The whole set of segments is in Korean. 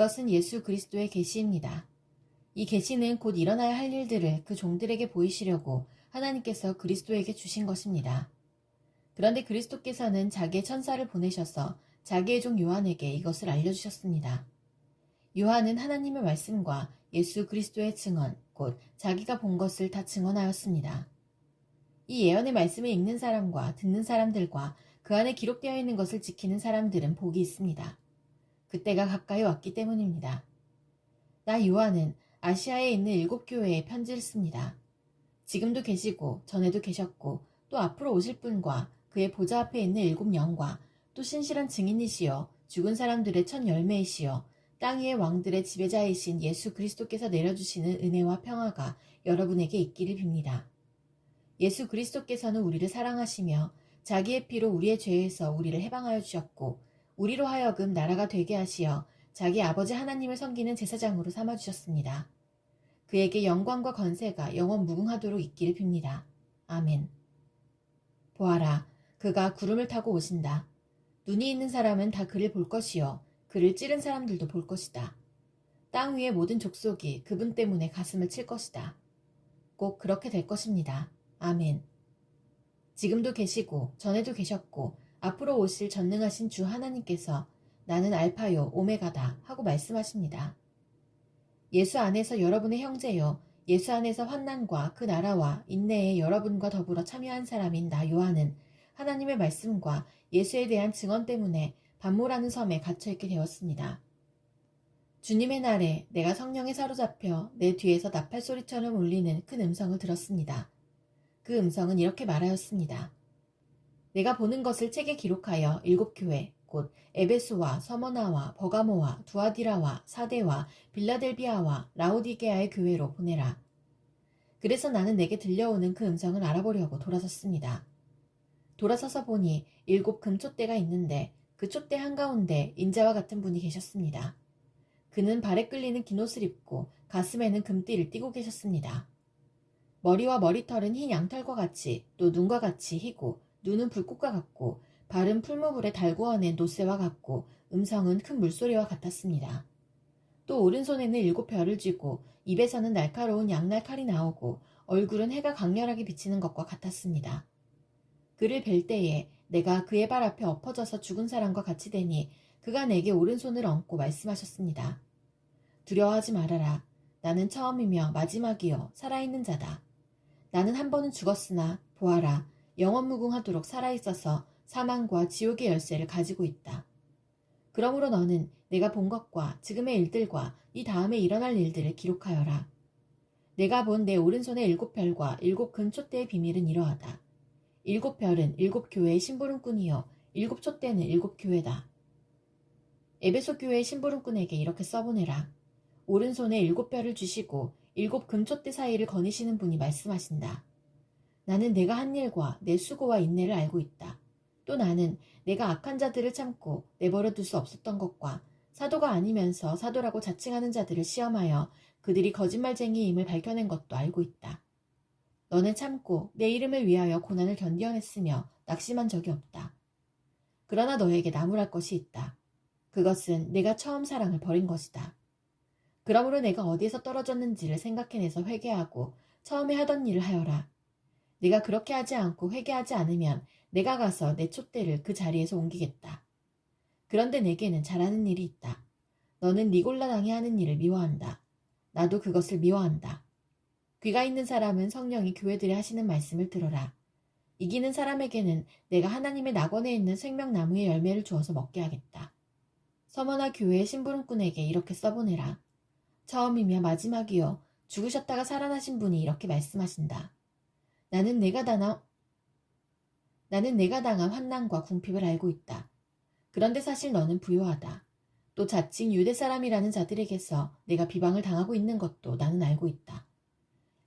이것은 예수 그리스도의 계시입니다. 이 계시는 곧 일어나야 할 일들을 그 종들에게 보이시려고 하나님께서 그리스도에게 주신 것입니다. 그런데 그리스도께서는 자기의 천사를 보내셔서 자기의 종 요한에게 이것을 알려주셨습니다. 요한은 하나님의 말씀과 예수 그리스도의 증언, 곧 자기가 본 것을 다 증언하였습니다. 이 예언의 말씀을 읽는 사람과 듣는 사람들과 그 안에 기록되어 있는 것을 지키는 사람들은 복이 있습니다. 그때가 가까이 왔기 때문입니다. 나 요한은 아시아에 있는 7교회에 편지를 씁니다. 지금도 계시고 전에도 계셨고 또 앞으로 오실 분과 그의 보좌 앞에 있는 7영과 또 신실한 증인이시여 죽은 사람들의 첫 열매이시여 땅 위의 왕들의 지배자이신 예수 그리스도께서 내려주시는 은혜와 평화가 여러분에게 있기를 빕니다. 예수 그리스도께서는 우리를 사랑하시며 자기의 피로 우리의 죄에서 우리를 해방하여 주셨고 우리로 하여금 나라가 되게 하시어 자기 아버지 하나님을 섬기는 제사장으로 삼아주셨습니다. 그에게 영광과 건세가 영원 무궁하도록 있기를 빕니다. 아멘. 보아라, 그가 구름을 타고 오신다. 눈이 있는 사람은 다 그를 볼 것이요 그를 찌른 사람들도 볼 것이다. 땅 위의 모든 족속이 그분 때문에 가슴을 칠 것이다. 꼭 그렇게 될 것입니다. 아멘. 지금도 계시고 전에도 계셨고 앞으로 오실 전능하신 주 하나님께서 나는 알파요 오메가다 하고 말씀하십니다. 예수 안에서 여러분의 형제요 예수 안에서 환난과 그 나라와 인내에 여러분과 더불어 참여한 사람인 나 요한은 하나님의 말씀과 예수에 대한 증언 때문에 반모라는 섬에 갇혀있게 되었습니다. 주님의 날에 내가 성령에 사로잡혀 내 뒤에서 나팔소리처럼 울리는 큰 음성을 들었습니다. 그 음성은 이렇게 말하였습니다. 내가 보는 것을 책에 기록하여 7교회 곧 에베소와 서머나와 버가모와 두아디라와 사데와 빌라델비아와 라오디게아의 교회로 보내라. 그래서 나는 내게 들려오는 그 음성을 알아보려고 돌아섰습니다. 돌아서서 보니 7 금촛대가 있는데 그 촛대 한가운데 인자와 같은 분이 계셨습니다. 그는 발에 끌리는 긴 옷을 입고 가슴에는 금띠를 띠고 계셨습니다. 머리와 머리털은 흰 양털과 같이 또 눈과 같이 희고 눈은 불꽃과 같고 발은 풀무불에 달구어낸 노새와 같고 음성은 큰 물소리와 같았습니다. 또 오른손에는 7 별을 쥐고 입에서는 날카로운 양날 칼이 나오고 얼굴은 해가 강렬하게 비치는 것과 같았습니다. 그를 뵐 때에 내가 그의 발 앞에 엎어져서 죽은 사람과 같이 되니 그가 내게 오른손을 얹고 말씀하셨습니다. 두려워하지 말아라. 나는 처음이며 마지막이요 살아있는 자다. 나는 한 번은 죽었으나 보아라 영원무궁하도록 살아있어서 사망과 지옥의 열쇠를 가지고 있다. 그러므로 너는 내가 본 것과 지금의 일들과 이 다음에 일어날 일들을 기록하여라. 내가 본 내 오른손의 7 별과 7 금촛대의 비밀은 이러하다. 7 별은 7 교회의 심부름꾼이요 7 촛대는 7 교회다. 에베소 교회의 심부름꾼에게 이렇게 써보내라. 오른손에 7 별을 주시고 7 금촛대 사이를 거니시는 분이 말씀하신다. 나는 내가 한 일과 내 수고와 인내를 알고 있다. 또 나는 내가 악한 자들을 참고 내버려 둘 수 없었던 것과 사도가 아니면서 사도라고 자칭하는 자들을 시험하여 그들이 거짓말쟁이임을 밝혀낸 것도 알고 있다. 너는 참고 내 이름을 위하여 고난을 견뎌냈으며 낙심한 적이 없다. 그러나 너에게 나무랄 것이 있다. 그것은 내가 처음 사랑을 버린 것이다. 그러므로 내가 어디에서 떨어졌는지를 생각해내서 회개하고 처음에 하던 일을 하여라. 네가 그렇게 하지 않고 회개하지 않으면 내가 가서 내 촛대를 그 자리에서 옮기겠다. 그런데 내게는 잘하는 일이 있다. 너는 니골라 당이 하는 일을 미워한다. 나도 그것을 미워한다. 귀가 있는 사람은 성령이 교회들에 하시는 말씀을 들어라. 이기는 사람에게는 내가 하나님의 낙원에 있는 생명나무의 열매를 주어서 먹게 하겠다. 서머나 교회의 심부름꾼에게 이렇게 써보내라. 처음이며 마지막이요 죽으셨다가 살아나신 분이 이렇게 말씀하신다. 나는 내가 당한 환난과 궁핍을 알고 있다. 그런데 사실 너는 부요하다. 또 자칭 유대 사람이라는 자들에게서 내가 비방을 당하고 있는 것도 나는 알고 있다.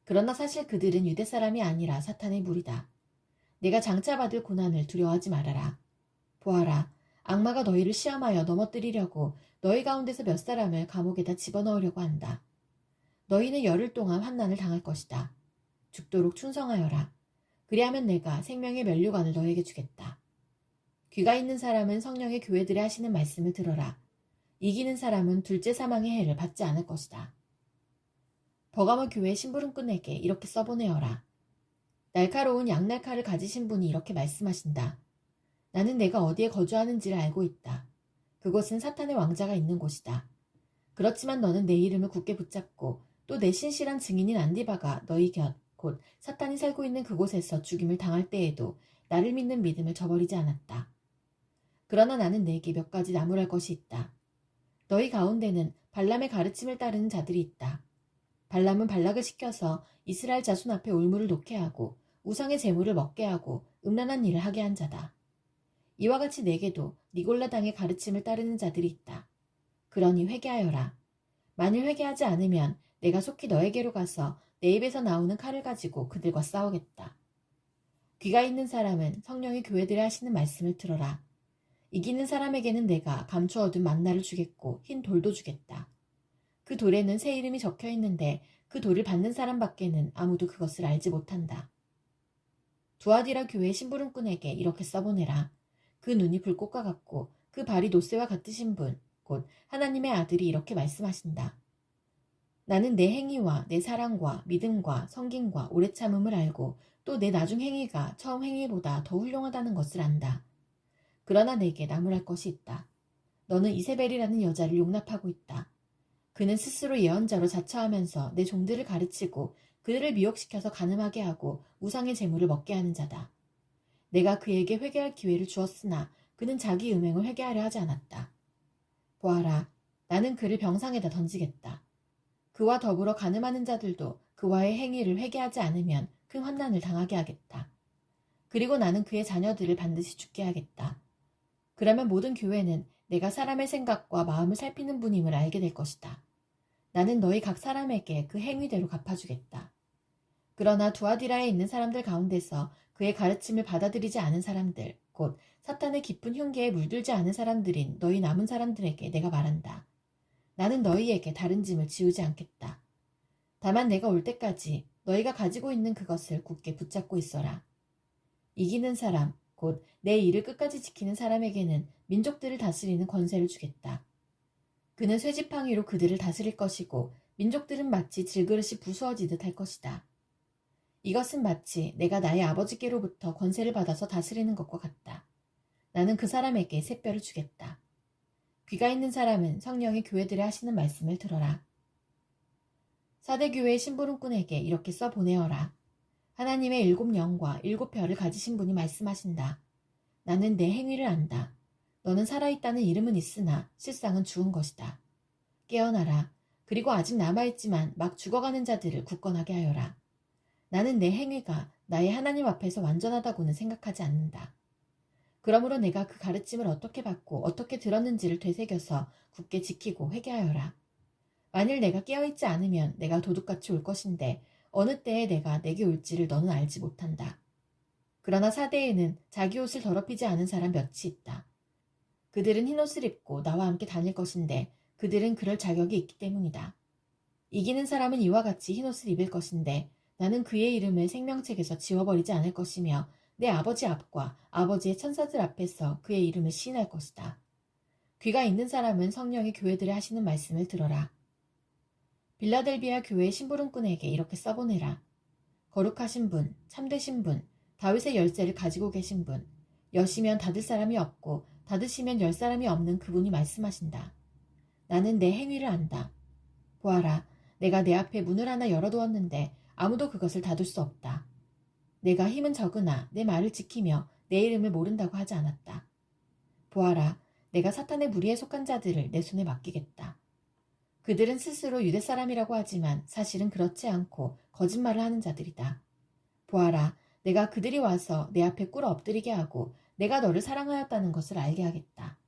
그러나 사실 그들은 유대 사람이 아니라 사탄의 무리다. 내가 장차 받을 고난을 두려워하지 말아라. 보아라, 악마가 너희를 시험하여 넘어뜨리려고 너희 가운데서 몇 사람을 감옥에다 집어넣으려고 한다. 너희는 열흘 동안 환난을 당할 것이다. 죽도록 충성하여라. 그리하면 내가 생명의 면류관을 너에게 주겠다. 귀가 있는 사람은 성령의 교회들에 하시는 말씀을 들어라. 이기는 사람은 둘째 사망의 해를 받지 않을 것이다. 버가모 교회 심부름꾼에게 이렇게 써보내어라. 날카로운 양날칼을 가지신 분이 이렇게 말씀하신다. 나는 내가 어디에 거주하는지를 알고 있다. 그곳은 사탄의 왕자가 있는 곳이다. 그렇지만 너는 내 이름을 굳게 붙잡고 또 내 신실한 증인인 안디바가 너희 곁, 곧 사탄이 살고 있는 그곳에서 죽임을 당할 때에도 나를 믿는 믿음을 저버리지 않았다. 그러나 나는 내게 몇 가지 나무랄 것이 있다. 너희 가운데는 발람의 가르침을 따르는 자들이 있다. 발람은 발락을 시켜서 이스라엘 자손 앞에 올무를 놓게 하고 우상의 재물을 먹게 하고 음란한 일을 하게 한 자다. 이와 같이 내게도 니골라 당의 가르침을 따르는 자들이 있다. 그러니 회개하여라. 만일 회개하지 않으면 내가 속히 너에게로 가서 내 입에서 나오는 칼을 가지고 그들과 싸우겠다. 귀가 있는 사람은 성령이 교회들에 하시는 말씀을 들어라. 이기는 사람에게는 내가 감추어둔 만나를 주겠고 흰 돌도 주겠다. 그 돌에는 새 이름이 적혀 있는데 그 돌을 받는 사람밖에는 아무도 그것을 알지 못한다. 두아디라 교회 심부름꾼에게 이렇게 써보내라. 그 눈이 불꽃과 같고 그 발이 노새와 같으신 분, 곧 하나님의 아들이 이렇게 말씀하신다. 나는 내 행위와 내 사랑과 믿음과 성김과 오래 참음을 알고 또 내 나중 행위가 처음 행위보다 더 훌륭하다는 것을 안다. 그러나 내게 나무랄 것이 있다. 너는 이세벨이라는 여자를 용납하고 있다. 그는 스스로 예언자로 자처하면서 내 종들을 가르치고 그들을 미혹시켜서 간음하게 하고 우상의 재물을 먹게 하는 자다. 내가 그에게 회개할 기회를 주었으나 그는 자기 음행을 회개하려 하지 않았다. 보아라, 나는 그를 병상에다 던지겠다. 그와 더불어 간음하는 자들도 그와의 행위를 회개하지 않으면 큰 환난을 당하게 하겠다. 그리고 나는 그의 자녀들을 반드시 죽게 하겠다. 그러면 모든 교회는 내가 사람의 생각과 마음을 살피는 분임을 알게 될 것이다. 나는 너희 각 사람에게 그 행위대로 갚아주겠다. 그러나 두아디라에 있는 사람들 가운데서 그의 가르침을 받아들이지 않은 사람들, 곧 사탄의 깊은 흉계에 물들지 않은 사람들인 너희 남은 사람들에게 내가 말한다. 나는 너희에게 다른 짐을 지우지 않겠다. 다만 내가 올 때까지 너희가 가지고 있는 그것을 굳게 붙잡고 있어라. 이기는 사람, 곧 내 일을 끝까지 지키는 사람에게는 민족들을 다스리는 권세를 주겠다. 그는 쇠지팡이로 그들을 다스릴 것이고 민족들은 마치 질그릇이 부수어지듯 할 것이다. 이것은 마치 내가 나의 아버지께로부터 권세를 받아서 다스리는 것과 같다. 나는 그 사람에게 샛별을 주겠다. 귀가 있는 사람은 성령이 교회들에 하시는 말씀을 들어라. 사대교회의 심부름꾼에게 이렇게 써보내어라. 하나님의 7영과 7별을 가지신 분이 말씀하신다. 나는 내 행위를 안다. 너는 살아있다는 이름은 있으나 실상은 죽은 것이다. 깨어나라. 그리고 아직 남아있지만 막 죽어가는 자들을 굳건하게 하여라. 나는 내 행위가 나의 하나님 앞에서 완전하다고는 생각하지 않는다. 그러므로 내가 그 가르침을 어떻게 받고 어떻게 들었는지를 되새겨서 굳게 지키고 회개하여라. 만일 내가 깨어있지 않으면 내가 도둑같이 올 것인데 어느 때에 내가 내게 올지를 너는 알지 못한다. 그러나 사대에는 자기 옷을 더럽히지 않은 사람 몇이 있다. 그들은 흰옷을 입고 나와 함께 다닐 것인데 그들은 그럴 자격이 있기 때문이다. 이기는 사람은 이와 같이 흰옷을 입을 것인데 나는 그의 이름을 생명책에서 지워버리지 않을 것이며 내 아버지 앞과 아버지의 천사들 앞에서 그의 이름을 시인할 것이다. 귀가 있는 사람은 성령이 교회들에 하시는 말씀을 들어라. 빌라델비아 교회의 심부름꾼에게 이렇게 써보내라. 거룩하신 분, 참되신 분, 다윗의 열쇠를 가지고 계신 분, 여시면 닫을 사람이 없고 닫으시면 열 사람이 없는 그분이 말씀하신다. 나는 내 행위를 안다. 보아라, 내가 내 앞에 문을 하나 열어두었는데 아무도 그것을 닫을 수 없다. 내가 힘은 적으나 내 말을 지키며 내 이름을 모른다고 하지 않았다. 보아라, 내가 사탄의 무리에 속한 자들을 내 손에 맡기겠다. 그들은 스스로 유대 사람이라고 하지만 사실은 그렇지 않고 거짓말을 하는 자들이다. 보아라, 내가 그들이 와서 내 앞에 꿇어 엎드리게 하고 내가 너를 사랑하였다는 것을 알게 하겠다.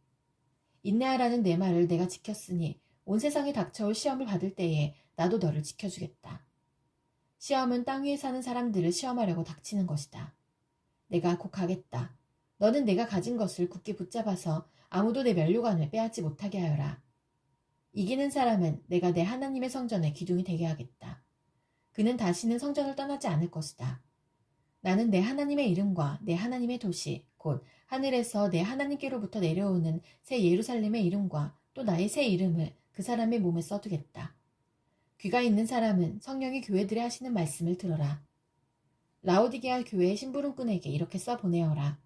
인내하라는 내 말을 내가 지켰으니 온 세상에 닥쳐올 시험을 받을 때에 나도 너를 지켜주겠다. 시험은 땅 위에 사는 사람들을 시험하려고 닥치는 것이다. 내가 곧 가겠다. 너는 내가 가진 것을 굳게 붙잡아서 아무도 내 면류관을 빼앗지 못하게 하여라. 이기는 사람은 내가 내 하나님의 성전의 기둥이 되게 하겠다. 그는 다시는 성전을 떠나지 않을 것이다. 나는 내 하나님의 이름과 내 하나님의 도시, 곧 하늘에서 내 하나님께로부터 내려오는 새 예루살렘의 이름과 또 나의 새 이름을 그 사람의 몸에 써두겠다. 귀가 있는 사람은 성령이 교회들에 하시는 말씀을 들어라. 라오디게아 교회의 심부름꾼에게 이렇게 써보내어라.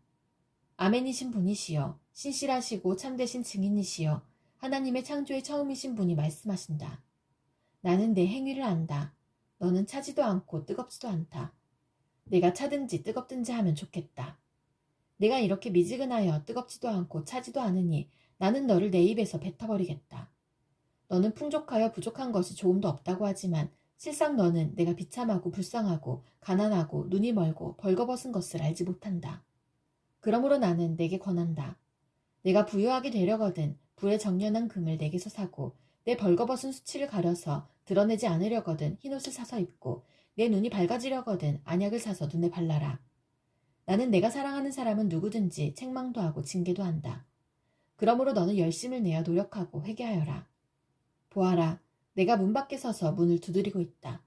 아멘이신 분이시여, 신실하시고 참되신 증인이시여, 하나님의 창조의 처음이신 분이 말씀하신다. 나는 내 행위를 안다. 너는 차지도 않고 뜨겁지도 않다. 내가 차든지 뜨겁든지 하면 좋겠다. 내가 이렇게 미지근하여 뜨겁지도 않고 차지도 않으니 나는 너를 내 입에서 뱉어버리겠다. 너는 풍족하여 부족한 것이 조금도 없다고 하지만 실상 너는 내가 비참하고 불쌍하고 가난하고 눈이 멀고 벌거벗은 것을 알지 못한다. 그러므로 나는 내게 권한다. 내가 부유하게 되려거든 불에 정련한 금을 내게서 사고 내 벌거벗은 수치를 가려서 드러내지 않으려거든 흰옷을 사서 입고 내 눈이 밝아지려거든 안약을 사서 눈에 발라라. 나는 내가 사랑하는 사람은 누구든지 책망도 하고 징계도 한다. 그러므로 너는 열심을 내어 노력하고 회개하여라. 보아라, 내가 문 밖에 서서 문을 두드리고 있다.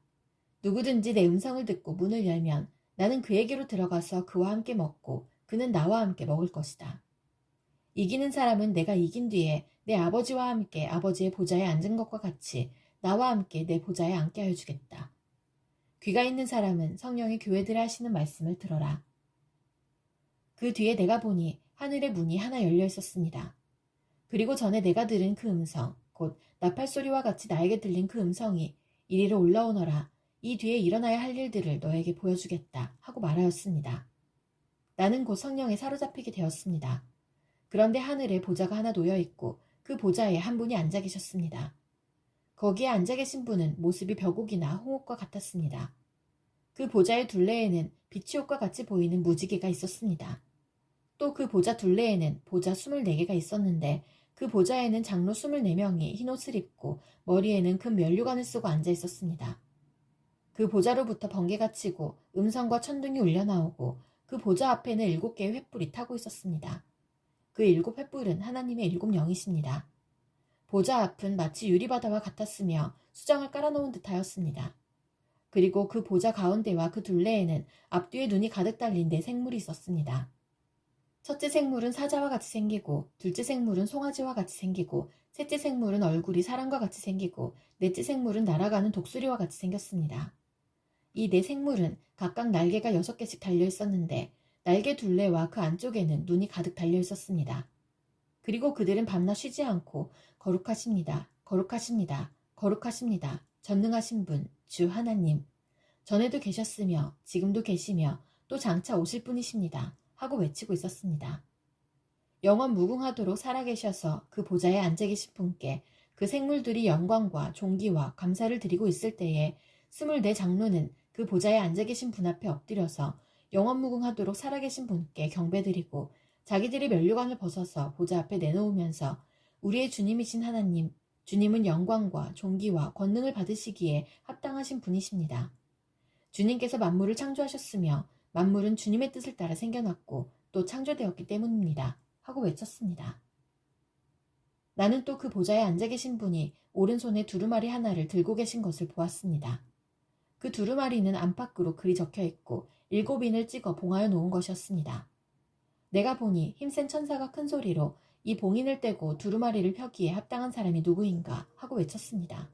누구든지 내 음성을 듣고 문을 열면 나는 그에게로 들어가서 그와 함께 먹고 그는 나와 함께 먹을 것이다. 이기는 사람은 내가 이긴 뒤에 내 아버지와 함께 아버지의 보좌에 앉은 것과 같이 나와 함께 내 보좌에 앉게 하여 주겠다. 귀가 있는 사람은 성령이 교회들에 하시는 말씀을 들어라. 그 뒤에 내가 보니 하늘의 문이 하나 열려 있었습니다. 그리고 전에 내가 들은 그 음성, 곧 나팔소리와 같이 나에게 들린 그 음성이 이리로 올라오너라. 이 뒤에 일어나야 할 일들을 너에게 보여주겠다 하고 말하였습니다. 나는 곧 성령에 사로잡히게 되었습니다. 그런데 하늘에 보좌가 하나 놓여 있고 그 보좌에 한 분이 앉아 계셨습니다. 거기에 앉아 계신 분은 모습이 벼곡이나 홍옥과 같았습니다. 그 보좌의 둘레에는 빛이 옷과 같이 보이는 무지개가 있었습니다. 또 그 보좌 둘레에는 보좌 24개가 있었는데 그 보좌에는 장로 24명이 흰옷을 입고 머리에는 큰 면류관을 쓰고 앉아 있었습니다. 그 보좌로부터 번개가 치고 음성과 천둥이 울려나오고 그 보좌 앞에는 7개의 횃불이 타고 있었습니다. 그 7횃불은 하나님의 7영이십니다. 보좌 앞은 마치 유리바다와 같았으며 수정을 깔아놓은 듯하였습니다. 그리고 그 보좌 가운데와 그 둘레에는 앞뒤에 눈이 가득 달린 4생물이 있었습니다. 첫째 생물은 사자와 같이 생기고 둘째 생물은 송아지와 같이 생기고 셋째 생물은 얼굴이 사람과 같이 생기고 넷째 생물은 날아가는 독수리와 같이 생겼습니다. 이 4생물은 각각 날개가 6개씩 달려 있었는데 날개 둘레와 그 안쪽에는 눈이 가득 달려 있었습니다. 그리고 그들은 밤낮 쉬지 않고 거룩하십니다. 거룩하십니다. 거룩하십니다. 전능하신 분, 주 하나님. 전에도 계셨으며 지금도 계시며 또 장차 오실 분이십니다. 하고 외치고 있었습니다. 영원 무궁하도록 살아계셔서 그 보좌에 앉아 계신 분께 그 생물들이 영광과 존귀와 감사를 드리고 있을 때에 24 장로는 그 보좌에 앉아 계신 분 앞에 엎드려서 영원 무궁하도록 살아계신 분께 경배드리고 자기들의 면류관을 벗어서 보좌 앞에 내놓으면서 우리의 주님이신 하나님, 주님은 영광과 존귀와 권능을 받으시기에 합당하신 분이십니다. 주님께서 만물을 창조하셨으며 만물은 주님의 뜻을 따라 생겨났고 또 창조되었기 때문입니다. 하고 외쳤습니다. 나는 또 그 보좌에 앉아 계신 분이 오른손에 두루마리 하나를 들고 계신 것을 보았습니다. 그 두루마리는 안팎으로 글이 적혀 있고 7인을 찍어 봉하여 놓은 것이었습니다. 내가 보니 힘센 천사가 큰 소리로 이 봉인을 떼고 두루마리를 펴기에 합당한 사람이 누구인가 하고 외쳤습니다.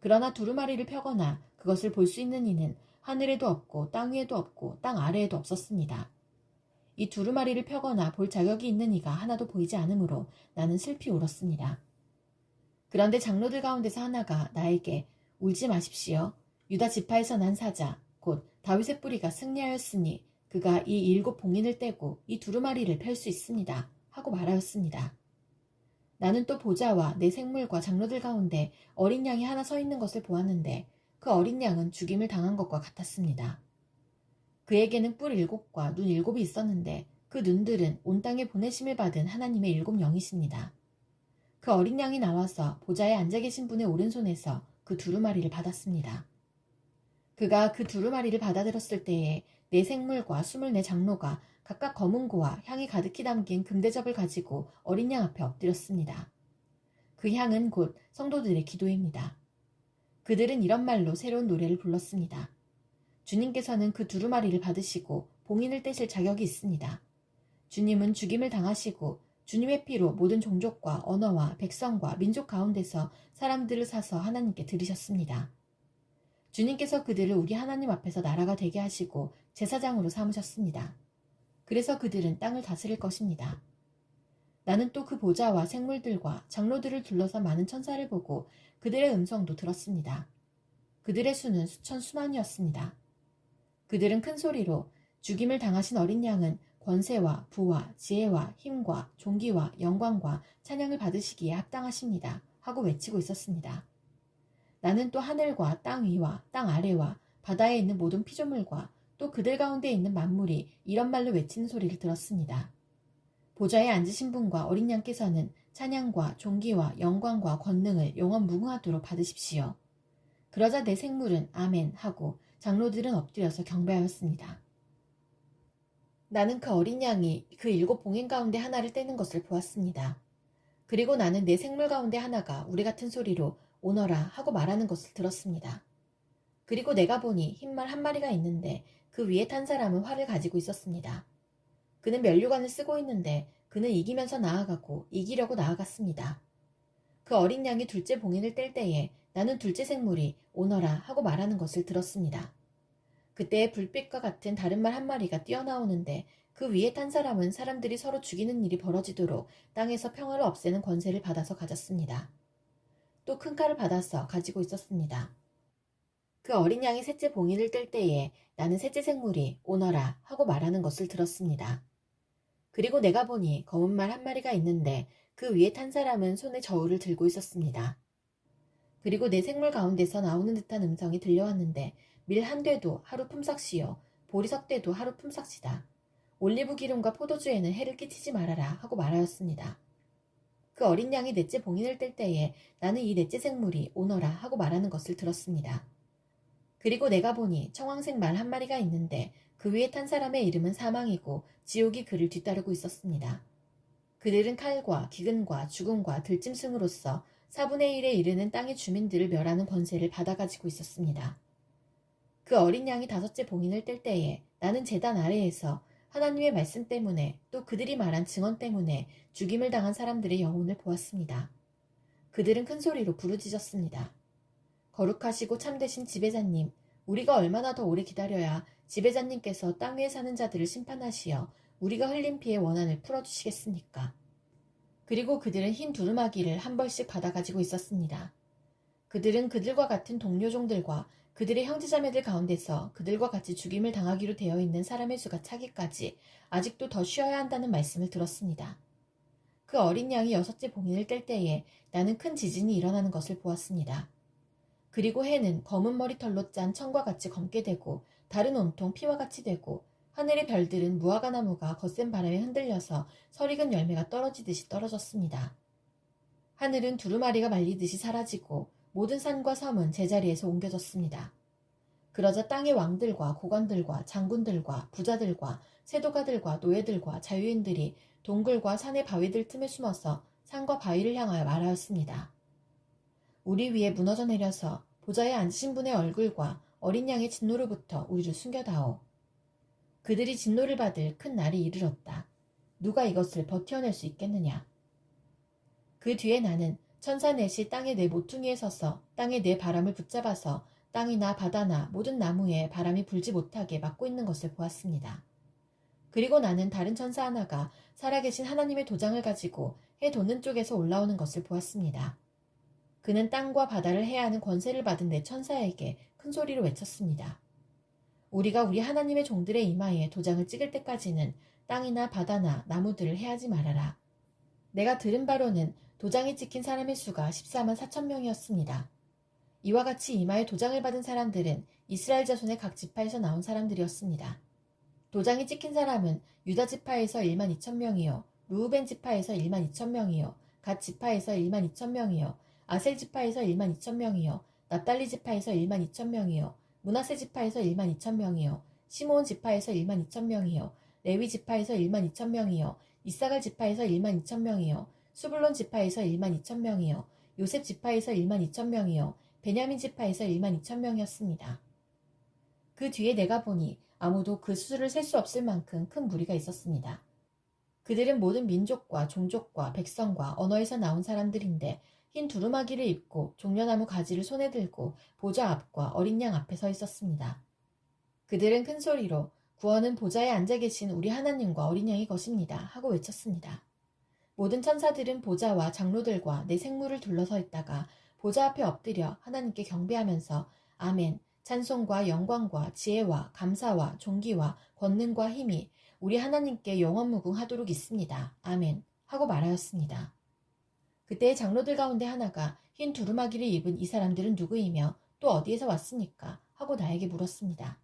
그러나 두루마리를 펴거나 그것을 볼 수 있는 이는 하늘에도 없고 땅 위에도 없고 땅 아래에도 없었습니다. 이 두루마리를 펴거나 볼 자격이 있는 이가 하나도 보이지 않으므로 나는 슬피 울었습니다. 그런데 장로들 가운데서 하나가 나에게 울지 마십시오. 유다 지파에서 난 사자 곧 다윗의 뿌리가 승리하였으니 그가 이 7 봉인을 떼고 이 두루마리를 펼 수 있습니다. 하고 말하였습니다. 나는 또 보좌와 4 생물과 장로들 가운데 어린 양이 하나 서 있는 것을 보았는데 그 어린 양은 죽임을 당한 것과 같았습니다. 그에게는 뿔 7과 눈 7이 있었는데 그 눈들은 온 땅에 보내심을 받은 하나님의 7영이십니다. 그 어린 양이 나와서 보좌에 앉아 계신 분의 오른손에서 그 두루마리를 받았습니다. 그가 그 두루마리를 받아들었을 때에 4 생물과 24 장로가 각각 검은 고와 향이 가득히 담긴 금대접을 가지고 어린 양 앞에 엎드렸습니다. 그 향은 곧 성도들의 기도입니다. 그들은 이런 말로 새로운 노래를 불렀습니다. 주님께서는 그 두루마리를 받으시고 봉인을 떼실 자격이 있습니다. 주님은 죽임을 당하시고 주님의 피로 모든 종족과 언어와 백성과 민족 가운데서 사람들을 사서 하나님께 드리셨습니다. 주님께서 그들을 우리 하나님 앞에서 나라가 되게 하시고 제사장으로 삼으셨습니다. 그래서 그들은 땅을 다스릴 것입니다. 나는 또 그 보좌와 생물들과 장로들을 둘러서 많은 천사를 보고 그들의 음성도 들었습니다. 그들의 수는 수천 수만이었습니다. 그들은 큰 소리로 죽임을 당하신 어린 양은 권세와 부와 지혜와 힘과 존귀와 영광과 찬양을 받으시기에 합당하십니다. 하고 외치고 있었습니다. 나는 또 하늘과 땅 위와 땅 아래와 바다에 있는 모든 피조물과 또 그들 가운데 있는 만물이 이런 말로 외치는 소리를 들었습니다. 보좌에 앉으신 분과 어린 양께서는 찬양과 존귀와 영광과 권능을 영원 무궁하도록 받으십시오. 그러자 내 생물은 아멘 하고 장로들은 엎드려서 경배하였습니다. 나는 그 어린 양이 그 7 봉인 가운데 하나를 떼는 것을 보았습니다. 그리고 나는 내 생물 가운데 하나가 우리 같은 소리로 오너라 하고 말하는 것을 들었습니다. 그리고 내가 보니 흰말 한 마리가 있는데 그 위에 탄 사람은 활을 가지고 있었습니다. 그는 면류관을 쓰고 있는데 그는 이기면서 나아가고 이기려고 나아갔습니다. 그 어린 양이 둘째 봉인을 뗄 때에 나는 둘째 생물이 오너라 하고 말하는 것을 들었습니다. 그때에 불빛과 같은 다른 말 한 마리가 뛰어나오는데 그 위에 탄 사람은 사람들이 서로 죽이는 일이 벌어지도록 땅에서 평화를 없애는 권세를 받아서 가졌습니다. 또 큰 칼을 받아서 가지고 있었습니다. 그 어린 양이 셋째 봉인을 뗄 때에 나는 셋째 생물이 오너라 하고 말하는 것을 들었습니다. 그리고 내가 보니 검은 말 한 마리가 있는데 그 위에 탄 사람은 손에 저울을 들고 있었습니다. 그리고 내 생물 가운데서 나오는 듯한 음성이 들려왔는데 밀 한 되도 하루 품삯이요 보리석 되도 하루 품삯이다. 올리브 기름과 포도주에는 해를 끼치지 말아라 하고 말하였습니다. 그 어린 양이 넷째 봉인을 뗄 때에 나는 이 넷째 생물이 오너라 하고 말하는 것을 들었습니다. 그리고 내가 보니 청황색 말 한 마리가 있는데 그 위에 탄 사람의 이름은 사망이고 지옥이 그를 뒤따르고 있었습니다. 그들은 칼과 기근과 죽음과 들짐승으로써 4분의 1에 이르는 땅의 주민들을 멸하는 권세를 받아가지고 있었습니다. 그 어린 양이 5째 봉인을 뗄 때에 나는 제단 아래에서 하나님의 말씀 때문에 또 그들이 말한 증언 때문에 죽임을 당한 사람들의 영혼을 보았습니다. 그들은 큰 소리로 부르짖었습니다. 거룩하시고 참되신 지배자님, 우리가 얼마나 더 오래 기다려야 지배자님께서 땅 위에 사는 자들을 심판하시어 우리가 흘린 피의 원한을 풀어주시겠습니까? 그리고 그들은 흰 두루마기를 한 벌씩 받아가지고 있었습니다. 그들은 그들과 같은 동료종들과 그들의 형제자매들 가운데서 그들과 같이 죽임을 당하기로 되어 있는 사람의 수가 차기까지 아직도 더 쉬어야 한다는 말씀을 들었습니다. 그 어린 양이 6째 봉인을 뗄 때에 나는 큰 지진이 일어나는 것을 보았습니다. 그리고 해는 검은 머리털로 짠 천과 같이 검게 되고 달은 온통 피와 같이 되고 하늘의 별들은 무화과나무가 거센 바람에 흔들려서 설익은 열매가 떨어지듯이 떨어졌습니다. 하늘은 두루마리가 말리듯이 사라지고 모든 산과 섬은 제자리에서 옮겨졌습니다. 그러자 땅의 왕들과 고관들과 장군들과 부자들과 세도가들과 노예들과 자유인들이 동굴과 산의 바위들 틈에 숨어서 산과 바위를 향하여 말하였습니다. 우리 위에 무너져 내려서 보좌에 앉으신 분의 얼굴과 어린 양의 진노로부터 우리를 숨겨다오. 그들이 진노를 받을 큰 날이 이르렀다. 누가 이것을 버텨낼 수 있겠느냐. 그 뒤에 나는 천사 넷이 땅의 네 모퉁이에 서서 땅의 네 바람을 붙잡아서 땅이나 바다나 모든 나무에 바람이 불지 못하게 막고 있는 것을 보았습니다. 그리고 나는 다른 천사 하나가 살아계신 하나님의 도장을 가지고 해 돋는 쪽에서 올라오는 것을 보았습니다. 그는 땅과 바다를 해하는 권세를 받은 내 천사에게 큰 소리로 외쳤습니다. 우리가 우리 하나님의 종들의 이마에 도장을 찍을 때까지는 땅이나 바다나 나무들을 해하지 말아라. 내가 들은 바로는 도장이 찍힌 사람의 수가 14만 4천 명이었습니다. 이와 같이 이마에 도장을 받은 사람들은 이스라엘 자손의 각 지파에서 나온 사람들이었습니다. 도장이 찍힌 사람은 유다 지파에서 1만 2천 명이요, 루우벤 지파에서 1만 2천 명이요, 갓 지파에서 1만 2천 명이요, 아셀 지파에서 1만 2천 명이요, 납달리 지파에서 1만 2천 명이요, 므낫세 지파에서 1만 2천 명이요, 시므온 지파에서 1만 2천 명이요, 레위 지파에서 1만 2천 명이요, 이사갈 지파에서 1만 2천 명이요, 수불론 지파에서 1만 2천 명이요, 요셉 지파에서 1만 2천 명이요, 베냐민 지파에서 1만 2천 명이었습니다. 그 뒤에 내가 보니 아무도 그 수를 셀 수 없을 만큼 큰 무리가 있었습니다. 그들은 모든 민족과 종족과 백성과 언어에서 나온 사람들인데 흰 두루마기를 입고 종려나무 가지를 손에 들고 보좌 앞과 어린 양 앞에 서 있었습니다. 그들은 큰 소리로 구원은 보좌에 앉아 계신 우리 하나님과 어린 양의 것입니다 하고 외쳤습니다. 모든 천사들은 보좌와 장로들과 내 생물을 둘러서 있다가 보좌 앞에 엎드려 하나님께 경배하면서 아멘, 찬송과 영광과 지혜와 감사와 존귀와 권능과 힘이 우리 하나님께 영원무궁하도록 있습니다. 아멘 하고 말하였습니다. 그때의 장로들 가운데 하나가 흰 두루마기를 입은 이 사람들은 누구이며 또 어디에서 왔습니까? 하고 나에게 물었습니다.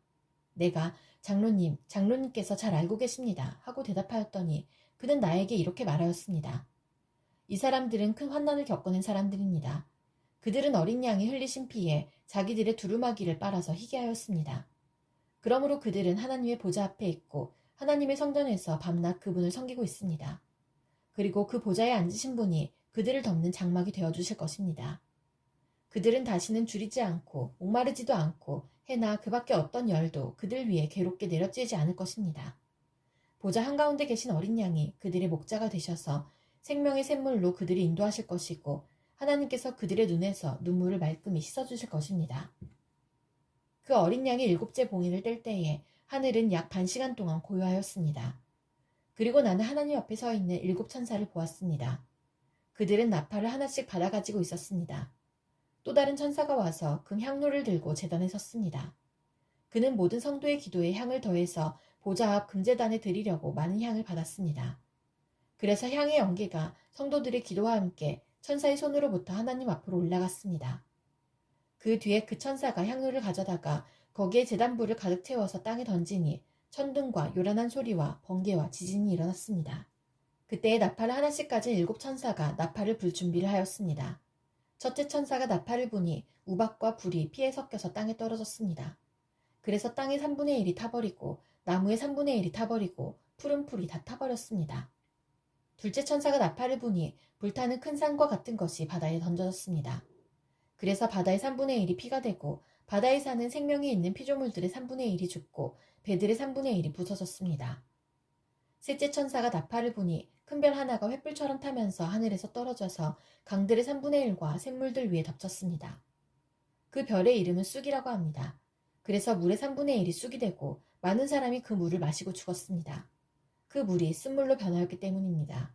내가 장로님, 장로님께서 잘 알고 계십니다 하고 대답하였더니 그는 나에게 이렇게 말하였습니다. 이 사람들은 큰 환난을 겪어낸 사람들입니다. 그들은 어린 양이 흘리신 피에 자기들의 두루마기를 빨아서 희게 하였습니다. 그러므로 그들은 하나님의 보좌 앞에 있고 하나님의 성전에서 밤낮 그분을 섬기고 있습니다. 그리고 그 보좌에 앉으신 분이 그들을 덮는 장막이 되어주실 것입니다. 그들은 다시는 줄이지 않고 목마르지도 않고 해나 그 밖에 어떤 열도 그들 위에 괴롭게 내려쬐지 않을 것입니다. 보좌 한가운데 계신 어린 양이 그들의 목자가 되셔서 생명의 샘물로 그들을 인도하실 것이고 하나님께서 그들의 눈에서 눈물을 말끔히 씻어주실 것입니다. 그 어린 양이 7째 봉인을 뗄 때에 하늘은 약 반 시간 동안 고요하였습니다. 그리고 나는 하나님 앞에 서 있는 7 천사를 보았습니다. 그들은 나팔을 하나씩 받아 가지고 있었습니다. 또 다른 천사가 와서 금 향로를 들고 제단에 섰습니다. 그는 모든 성도의 기도에 향을 더해서 보좌 앞 금제단에 드리려고 많은 향을 받았습니다. 그래서 향의 연기가 성도들의 기도와 함께 천사의 손으로부터 하나님 앞으로 올라갔습니다. 그 뒤에 그 천사가 향로를 가져다가 거기에 제단불을 가득 채워서 땅에 던지니 천둥과 요란한 소리와 번개와 지진이 일어났습니다. 그때에 나팔을 하나씩 가진 7 천사가 나팔을 불 준비를 하였습니다. 첫째 천사가 나팔을 부니 우박과 불이 피에 섞여서 땅에 떨어졌습니다. 그래서 땅의 3분의 1이 타버리고 나무의 3분의 1이 타버리고 푸른 풀이 다 타버렸습니다. 둘째 천사가 나팔을 부니 불타는 큰 산과 같은 것이 바다에 던져졌습니다. 그래서 바다의 3분의 1이 피가 되고 바다에 사는 생명이 있는 피조물들의 3분의 1이 죽고 배들의 3분의 1이 부서졌습니다. 셋째 천사가 나팔을 부니 큰 별 하나가 횃불처럼 타면서 하늘에서 떨어져서 강들의 3분의 1과 샘물들 위에 덮쳤습니다. 그 별의 이름은 쑥이라고 합니다. 그래서 물의 3분의 1이 쑥이 되고 많은 사람이 그 물을 마시고 죽었습니다. 그 물이 쓴물로 변하였기 때문입니다.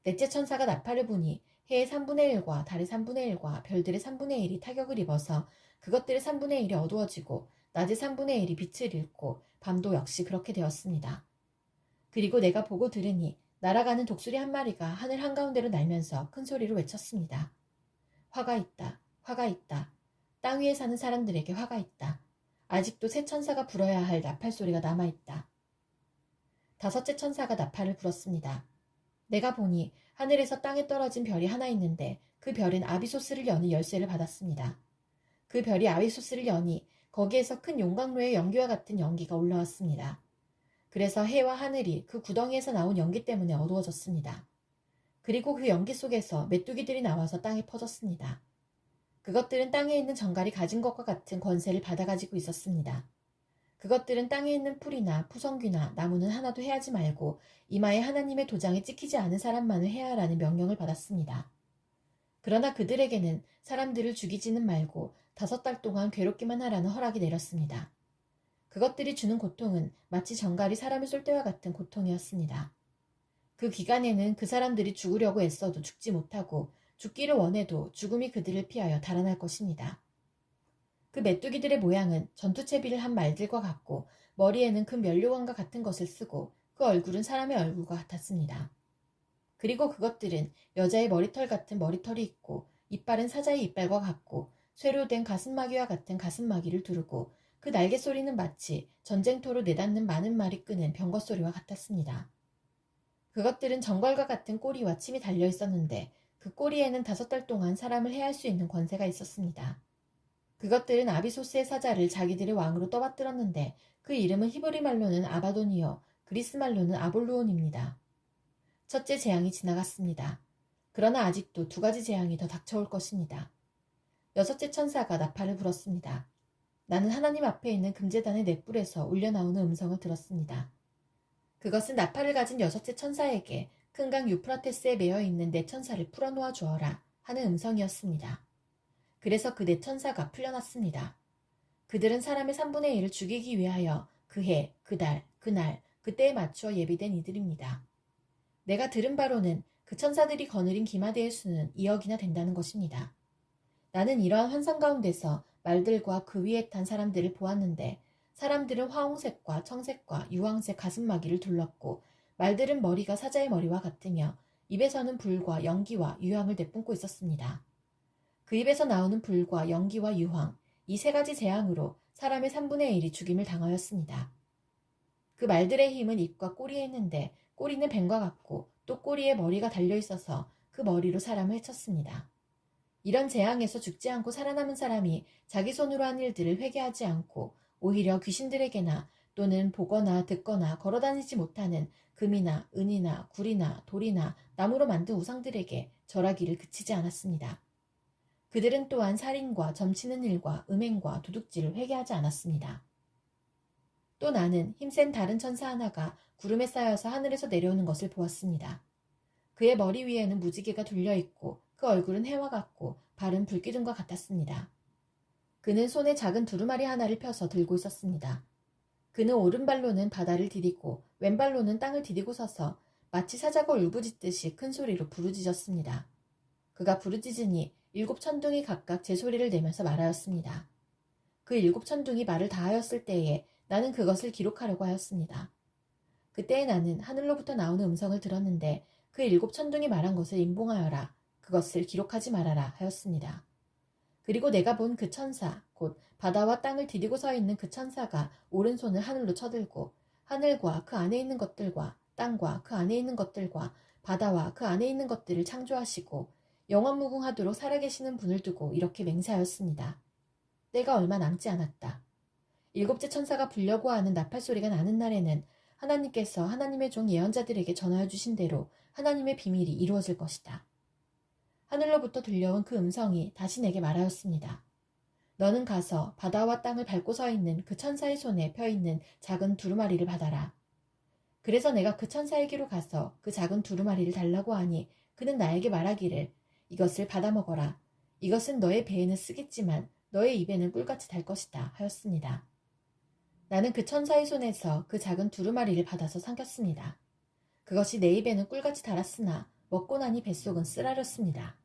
넷째 천사가 나팔을 부니 해의 3분의 1과 달의 3분의 1과 별들의 3분의 1이 타격을 입어서 그것들의 3분의 1이 어두워지고 낮의 3분의 1이 빛을 잃고 밤도 역시 그렇게 되었습니다. 그리고 내가 보고 들으니 날아가는 독수리 한 마리가 하늘 한가운데로 날면서 큰 소리로 외쳤습니다. 화가 있다. 화가 있다. 땅 위에 사는 사람들에게 화가 있다. 아직도 새 천사가 불어야 할 나팔 소리가 남아있다. 다섯째 천사가 나팔을 불었습니다. 내가 보니 하늘에서 땅에 떨어진 별이 하나 있는데 그 별은 아비소스를 여는 열쇠를 받았습니다. 그 별이 아비소스를 여니 거기에서 큰 용광로의 연기와 같은 연기가 올라왔습니다. 그래서 해와 하늘이 그 구덩이에서 나온 연기 때문에 어두워졌습니다. 그리고 그 연기 속에서 메뚜기들이 나와서 땅에 퍼졌습니다. 그것들은 땅에 있는 정갈이 가진 것과 같은 권세를 받아가지고 있었습니다. 그것들은 땅에 있는 풀이나 푸성귀나 나무는 하나도 해하지 말고 이마에 하나님의 도장에 찍히지 않은 사람만을 해하라는 명령을 받았습니다. 그러나 그들에게는 사람들을 죽이지는 말고 5달 동안 괴롭기만 하라는 허락이 내렸습니다. 그것들이 주는 고통은 마치 정갈이 사람을 쏠 때와 같은 고통이었습니다. 그 기간에는 그 사람들이 죽으려고 애써도 죽지 못하고 죽기를 원해도 죽음이 그들을 피하여 달아날 것입니다. 그 메뚜기들의 모양은 전투채비를 한 말들과 같고 머리에는 큰 면류관과 같은 것을 쓰고 그 얼굴은 사람의 얼굴과 같았습니다. 그리고 그것들은 여자의 머리털 같은 머리털이 있고 이빨은 사자의 이빨과 같고 쇠로 된 가슴마귀와 같은 가슴마귀를 두르고 그 날개 소리는 마치 전쟁터로 내닫는 많은 말이 끄는 병거 소리와 같았습니다. 그것들은 정갈과 같은 꼬리와 침이 달려 있었는데 그 꼬리에는 5달 동안 사람을 해할 수 있는 권세가 있었습니다. 그것들은 아비소스의 사자를 자기들의 왕으로 떠받들었는데 그 이름은 히브리 말로는 아바돈이요 그리스 말로는 아볼루온입니다. 첫째 재앙이 지나갔습니다. 그러나 아직도 2가지 재앙이 더 닥쳐올 것입니다. 여섯째 천사가 나팔을 불었습니다. 나는 하나님 앞에 있는 금제단의 넷불에서 울려나오는 음성을 들었습니다. 그것은 나팔을 가진 여섯째 천사에게 큰 강 유프라테스에 매여 있는 네 천사를 풀어놓아 주어라 하는 음성이었습니다. 그래서 그 네 천사가 풀려났습니다. 그들은 사람의 3분의 1을 죽이기 위하여 그 해, 그 달, 그날, 그때에 맞추어 예비된 이들입니다. 내가 들은 바로는 그 천사들이 거느린 기마대의 수는 2억이나 된다는 것입니다. 나는 이러한 환상 가운데서 말들과 그 위에 탄 사람들을 보았는데 사람들은 화홍색과 청색과 유황색 가슴마기를 둘렀고 말들은 머리가 사자의 머리와 같으며 입에서는 불과 연기와 유황을 내뿜고 있었습니다. 그 입에서 나오는 불과 연기와 유황, 이 세 가지 재앙으로 사람의 3분의 1이 죽임을 당하였습니다. 그 말들의 힘은 입과 꼬리에 있는데 꼬리는 뱀과 같고 또 꼬리에 머리가 달려있어서 그 머리로 사람을 해쳤습니다. 이런 재앙에서 죽지 않고 살아남은 사람이 자기 손으로 한 일들을 회개하지 않고 오히려 귀신들에게나 또는 보거나 듣거나 걸어다니지 못하는 금이나 은이나 굴이나 돌이나 나무로 만든 우상들에게 절하기를 그치지 않았습니다. 그들은 또한 살인과 점치는 일과 음행과 도둑질을 회개하지 않았습니다. 또 나는 힘센 다른 천사 하나가 구름에 쌓여서 하늘에서 내려오는 것을 보았습니다. 그의 머리 위에는 무지개가 둘려있고 그 얼굴은 해와 같고 발은 불기둥과 같았습니다. 그는 손에 작은 두루마리 하나를 펴서 들고 있었습니다. 그는 오른발로는 바다를 디디고 왼발로는 땅을 디디고 서서 마치 사자가 울부짖듯이 큰 소리로 부르짖었습니다. 그가 부르짖으니 7 천둥이 각각 제 소리를 내면서 말하였습니다. 그 7 천둥이 말을 다하였을 때에 나는 그것을 기록하려고 하였습니다. 그때에 나는 하늘로부터 나오는 음성을 들었는데 그 7 천둥이 말한 것을 임봉하여라. 그것을 기록하지 말아라 하였습니다. 그리고 내가 본 그 천사, 곧 바다와 땅을 디디고 서 있는 그 천사가 오른손을 하늘로 쳐들고 하늘과 그 안에 있는 것들과 땅과 그 안에 있는 것들과 바다와 그 안에 있는 것들을 창조하시고 영원무궁하도록 살아계시는 분을 두고 이렇게 맹세하였습니다. 때가 얼마 남지 않았다. 7째 천사가 불려고 하는 나팔 소리가 나는 날에는 하나님께서 하나님의 종 예언자들에게 전하여 주신 대로 하나님의 비밀이 이루어질 것이다. 하늘로부터 들려온 그 음성이 다시 내게 말하였습니다. 너는 가서 바다와 땅을 밟고 서 있는 그 천사의 손에 펴 있는 작은 두루마리를 받아라. 그래서 내가 그 천사에게로 가서 그 작은 두루마리를 달라고 하니 그는 나에게 말하기를 이것을 받아 먹어라. 이것은 너의 배에는 쓰겠지만 너의 입에는 꿀같이 달 것이다 하였습니다. 나는 그 천사의 손에서 그 작은 두루마리를 받아서 삼켰습니다. 그것이 내 입에는 꿀같이 달았으나 먹고 나니 뱃속은 쓰라렸습니다.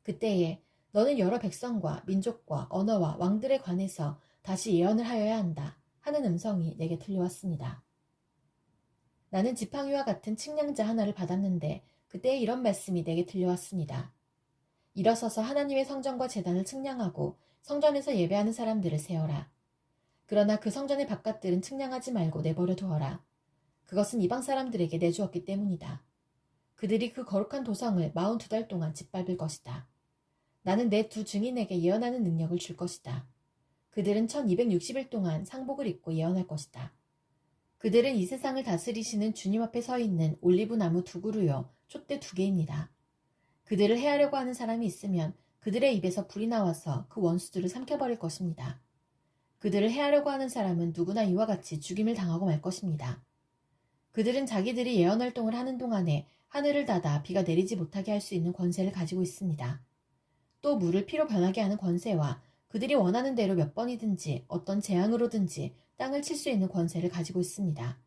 그때에 너는 여러 백성과 민족과 언어와 왕들에 관해서 다시 예언을 하여야 한다 하는 음성이 내게 들려왔습니다. 나는 지팡이와 같은 측량자 하나를 받았는데 그때에 이런 말씀이 내게 들려왔습니다. 일어서서 하나님의 성전과 제단을 측량하고 성전에서 예배하는 사람들을 세어라. 그러나 그 성전의 바깥들은 측량하지 말고 내버려 두어라. 그것은 이방 사람들에게 내주었기 때문이다. 그들이 그 거룩한 도성을 42달 동안 짓밟을 것이다. 나는 내 2 증인에게 예언하는 능력을 줄 것이다. 그들은 1260일 동안 상복을 입고 예언할 것이다. 그들은 이 세상을 다스리시는 주님 앞에 서 있는 올리브나무 2그루요 촛대 2개입니다. 그들을 해하려고 하는 사람이 있으면 그들의 입에서 불이 나와서 그 원수들을 삼켜버릴 것입니다. 그들을 해하려고 하는 사람은 누구나 이와 같이 죽임을 당하고 말 것입니다. 그들은 자기들이 예언 활동을 하는 동안에 하늘을 닫아 비가 내리지 못하게 할 수 있는 권세를 가지고 있습니다. 또 물을 피로 변하게 하는 권세와 그들이 원하는 대로 몇 번이든지 어떤 재앙으로든지 땅을 칠 수 있는 권세를 가지고 있습니다.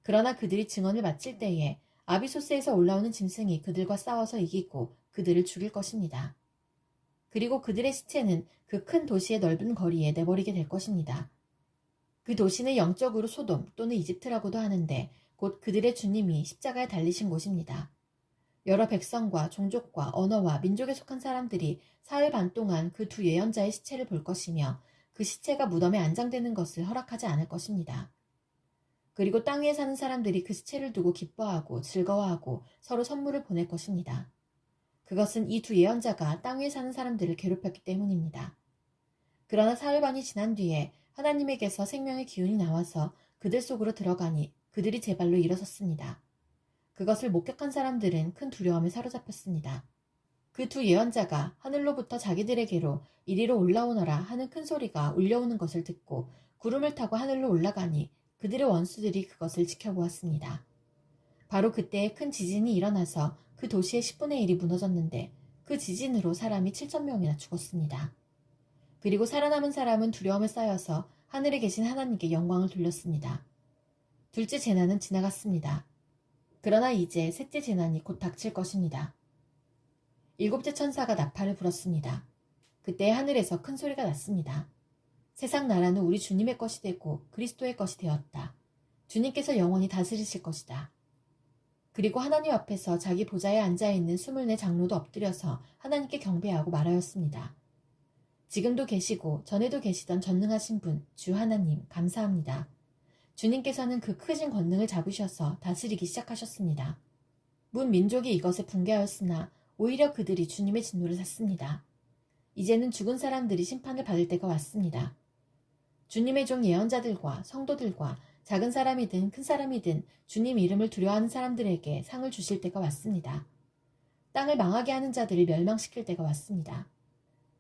그러나 그들이 증언을 마칠 때에 아비소스에서 올라오는 짐승이 그들과 싸워서 이기고 그들을 죽일 것입니다. 그리고 그들의 시체는 그 큰 도시의 넓은 거리에 내버리게 될 것입니다. 그 도시는 영적으로 소돔 또는 이집트라고도 하는데 곧 그들의 주님이 십자가에 달리신 곳입니다. 여러 백성과 종족과 언어와 민족에 속한 사람들이 사흘 반 동안 그 2 예언자의 시체를 볼 것이며 그 시체가 무덤에 안장되는 것을 허락하지 않을 것입니다. 그리고 땅 위에 사는 사람들이 그 시체를 두고 기뻐하고 즐거워하고 서로 선물을 보낼 것입니다. 그것은 이 2 예언자가 땅 위에 사는 사람들을 괴롭혔기 때문입니다. 그러나 사흘 반이 지난 뒤에 하나님에게서 생명의 기운이 나와서 그들 속으로 들어가니 그들이 제 발로 일어섰습니다. 그것을 목격한 사람들은 큰 두려움에 사로잡혔습니다. 그 2 예언자가 하늘로부터 자기들에게로 이리로 올라오너라 하는 큰 소리가 울려오는 것을 듣고 구름을 타고 하늘로 올라가니 그들의 원수들이 그것을 지켜보았습니다. 바로 그때 큰 지진이 일어나서 그 도시의 10분의 1이 무너졌는데 그 지진으로 사람이 7,000명이나 죽었습니다. 그리고 살아남은 사람은 두려움에 쌓여서 하늘에 계신 하나님께 영광을 돌렸습니다. 둘째 재난은 지나갔습니다. 그러나 이제 셋째 재난이 곧 닥칠 것입니다. 일곱째 천사가 나팔을 불었습니다. 그때 하늘에서 큰 소리가 났습니다. 세상 나라는 우리 주님의 것이 되고 그리스도의 것이 되었다. 주님께서 영원히 다스리실 것이다. 그리고 하나님 앞에서 자기 보좌에 앉아있는 24 장로도 엎드려서 하나님께 경배하고 말하였습니다. 지금도 계시고 전에도 계시던 전능하신 분, 주 하나님 감사합니다. 주님께서는 그 크신 권능을 잡으셔서 다스리기 시작하셨습니다. 문 민족이 이것에 붕괴하였으나 오히려 그들이 주님의 진노를 샀습니다. 이제는 죽은 사람들이 심판을 받을 때가 왔습니다. 주님의 종 예언자들과 성도들과 작은 사람이든 큰 사람이든 주님 이름을 두려워하는 사람들에게 상을 주실 때가 왔습니다. 땅을 망하게 하는 자들을 멸망시킬 때가 왔습니다.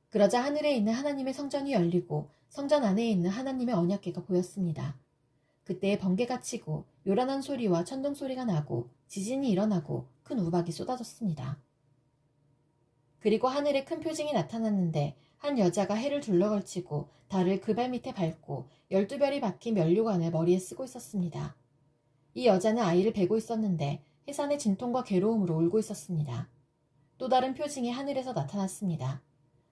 그러자 하늘에 있는 하나님의 성전이 열리고 성전 안에 있는 하나님의 언약궤가 보였습니다. 그때 번개가 치고 요란한 소리와 천둥 소리가 나고 지진이 일어나고 큰 우박이 쏟아졌습니다. 그리고 하늘에 큰 표징이 나타났는데 한 여자가 해를 둘러걸치고 달을 그 발밑에 밟고 12별이 박힌 면류관을 머리에 쓰고 있었습니다. 이 여자는 아이를 베고 있었는데 해산의 진통과 괴로움으로 울고 있었습니다. 또 다른 표징이 하늘에서 나타났습니다.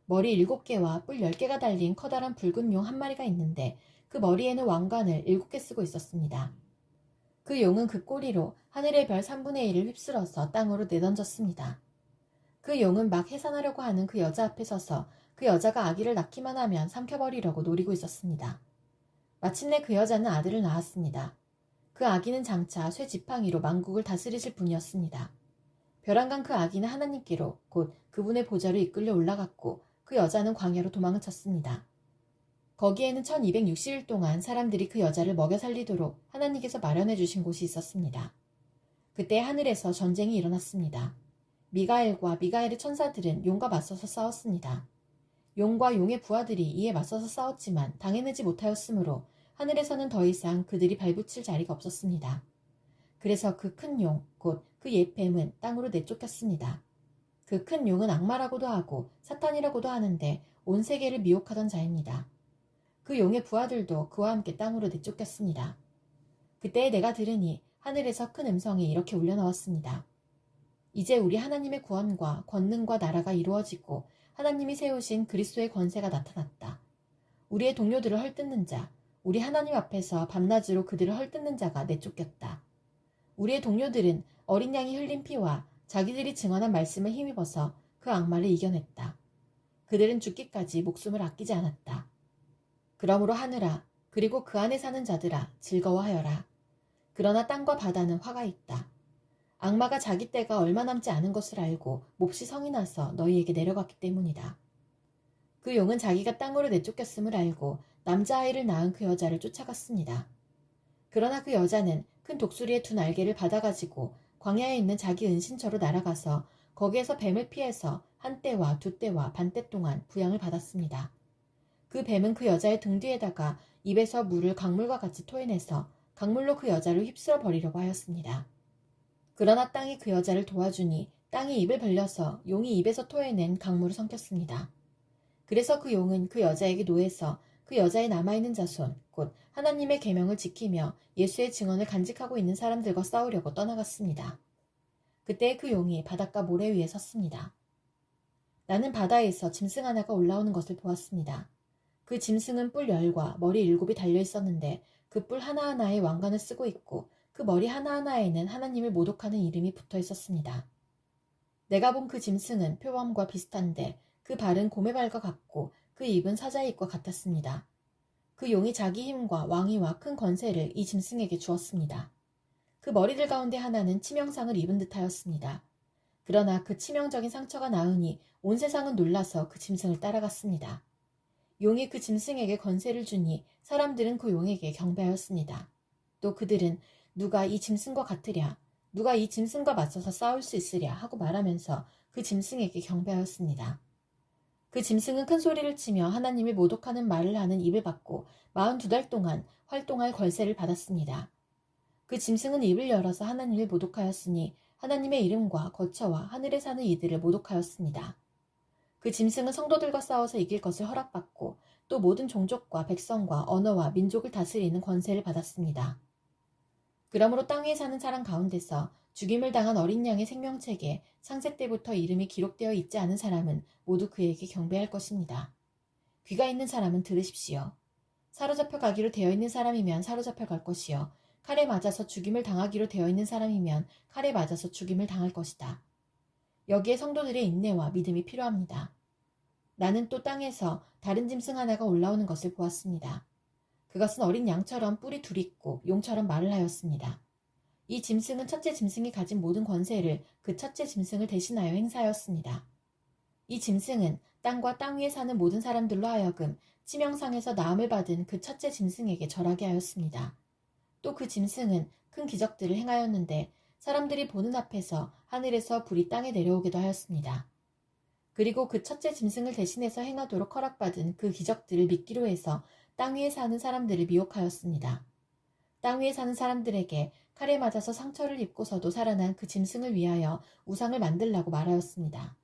머리 7개와 뿔 10개가 달린 커다란 붉은 용 한 마리가 있는데 그 머리에는 왕관을 7개 쓰고 있었습니다. 그 용은 그 꼬리로 하늘의 별 3분의 1을 휩쓸어서 땅으로 내던졌습니다. 그 용은 막 해산하려고 하는 그 여자 앞에 서서 그 여자가 아기를 낳기만 하면 삼켜버리려고 노리고 있었습니다. 마침내 그 여자는 아들을 낳았습니다. 그 아기는 장차 쇠 지팡이로 만국을 다스리실 분이었습니다. 벼랑간 그 아기는 하나님께로 곧 그분의 보좌로 이끌려 올라갔고 그 여자는 광야로 도망을 쳤습니다. 거기에는 1260일 동안 사람들이 그 여자를 먹여 살리도록 하나님께서 마련해 주신 곳이 있었습니다. 그때 하늘에서 전쟁이 일어났습니다. 미가엘과 미가엘의 천사들은 용과 맞서서 싸웠습니다. 용과 용의 부하들이 이에 맞서서 싸웠지만 당해내지 못하였으므로 하늘에서는 더 이상 그들이 발붙일 자리가 없었습니다. 그래서 그 큰 용, 곧 그 옛 뱀은 땅으로 내쫓겼습니다. 그 큰 용은 악마라고도 하고 사탄이라고도 하는데 온 세계를 미혹하던 자입니다. 그 용의 부하들도 그와 함께 땅으로 내쫓겼습니다. 그때 내가 들으니 하늘에서 큰 음성이 이렇게 울려나왔습니다. 이제 우리 하나님의 구원과 권능과 나라가 이루어지고 하나님이 세우신 그리스도의 권세가 나타났다. 우리의 동료들을 헐뜯는 자, 우리 하나님 앞에서 밤낮으로 그들을 헐뜯는 자가 내쫓겼다. 우리의 동료들은 어린 양이 흘린 피와 자기들이 증언한 말씀을 힘입어서 그 악마를 이겨냈다. 그들은 죽기까지 목숨을 아끼지 않았다. 그러므로 하늘아, 그리고 그 안에 사는 자들아, 즐거워하여라. 그러나 땅과 바다는 화가 있다. 악마가 자기 때가 얼마 남지 않은 것을 알고 몹시 성이 나서 너희에게 내려갔기 때문이다. 그 용은 자기가 땅으로 내쫓겼음을 알고 남자아이를 낳은 그 여자를 쫓아갔습니다. 그러나 그 여자는 큰 독수리의 2날개를 받아가지고 광야에 있는 자기 은신처로 날아가서 거기에서 뱀을 피해서 한 때와 2때와 반때 동안 부양을 받았습니다. 그 뱀은 그 여자의 등 뒤에다가 입에서 물을 강물과 같이 토해내서 강물로 그 여자를 휩쓸어 버리려고 하였습니다. 그러나 땅이 그 여자를 도와주니 땅이 입을 벌려서 용이 입에서 토해낸 강물을 삼켰습니다. 그래서 그 용은 그 여자에게 노해서 그 여자의 남아있는 자손, 곧 하나님의 계명을 지키며 예수의 증언을 간직하고 있는 사람들과 싸우려고 떠나갔습니다. 그때 그 용이 바닷가 모래 위에 섰습니다. 나는 바다에서 짐승 하나가 올라오는 것을 보았습니다. 그 짐승은 뿔 10과 머리 7이 달려 있었는데 그 뿔 하나하나에 왕관을 쓰고 있고 그 머리 하나하나에는 하나님을 모독하는 이름이 붙어 있었습니다. 내가 본 그 짐승은 표범과 비슷한데 그 발은 곰의 발과 같고 그 입은 사자의 입과 같았습니다. 그 용이 자기 힘과 왕위와 큰 권세를 이 짐승에게 주었습니다. 그 머리들 가운데 하나는 치명상을 입은 듯하였습니다. 그러나 그 치명적인 상처가 나으니 온 세상은 놀라서 그 짐승을 따라갔습니다. 용이 그 짐승에게 권세를 주니 사람들은 그 용에게 경배하였습니다. 또 그들은 누가 이 짐승과 같으랴, 누가 이 짐승과 맞서서 싸울 수 있으랴 하고 말하면서 그 짐승에게 경배하였습니다. 그 짐승은 큰 소리를 치며 하나님을 모독하는 말을 하는 입을 받고 42달 동안 활동할 권세를 받았습니다. 그 짐승은 입을 열어서 하나님을 모독하였으니 하나님의 이름과 거처와 하늘에 사는 이들을 모독하였습니다. 그 짐승은 성도들과 싸워서 이길 것을 허락받고 또 모든 종족과 백성과 언어와 민족을 다스리는 권세를 받았습니다. 그러므로 땅 위에 사는 사람 가운데서 죽임을 당한 어린 양의 생명책에 창세 때부터 이름이 기록되어 있지 않은 사람은 모두 그에게 경배할 것입니다. 귀가 있는 사람은 들으십시오. 사로잡혀 가기로 되어 있는 사람이면 사로잡혀 갈 것이요. 칼에 맞아서 죽임을 당하기로 되어 있는 사람이면 칼에 맞아서 죽임을 당할 것이다. 여기에 성도들의 인내와 믿음이 필요합니다. 나는 또 땅에서 다른 짐승 하나가 올라오는 것을 보았습니다. 그것은 어린 양처럼 뿔이 둘이 있고 용처럼 말을 하였습니다. 이 짐승은 첫째 짐승이 가진 모든 권세를 그 첫째 짐승을 대신하여 행사하였습니다. 이 짐승은 땅과 땅 위에 사는 모든 사람들로 하여금 치명상에서 나음을 받은 그 첫째 짐승에게 절하게 하였습니다. 또 그 짐승은 큰 기적들을 행하였는데 사람들이 보는 앞에서 하늘에서 불이 땅에 내려오기도 하였습니다. 그리고 그 첫째 짐승을 대신해서 행하도록 허락받은 그 기적들을 믿기로 해서 땅 위에 사는 사람들을 미혹하였습니다. 땅 위에 사는 사람들에게 칼에 맞아서 상처를 입고서도 살아난 그 짐승을 위하여 우상을 만들라고 말하였습니다.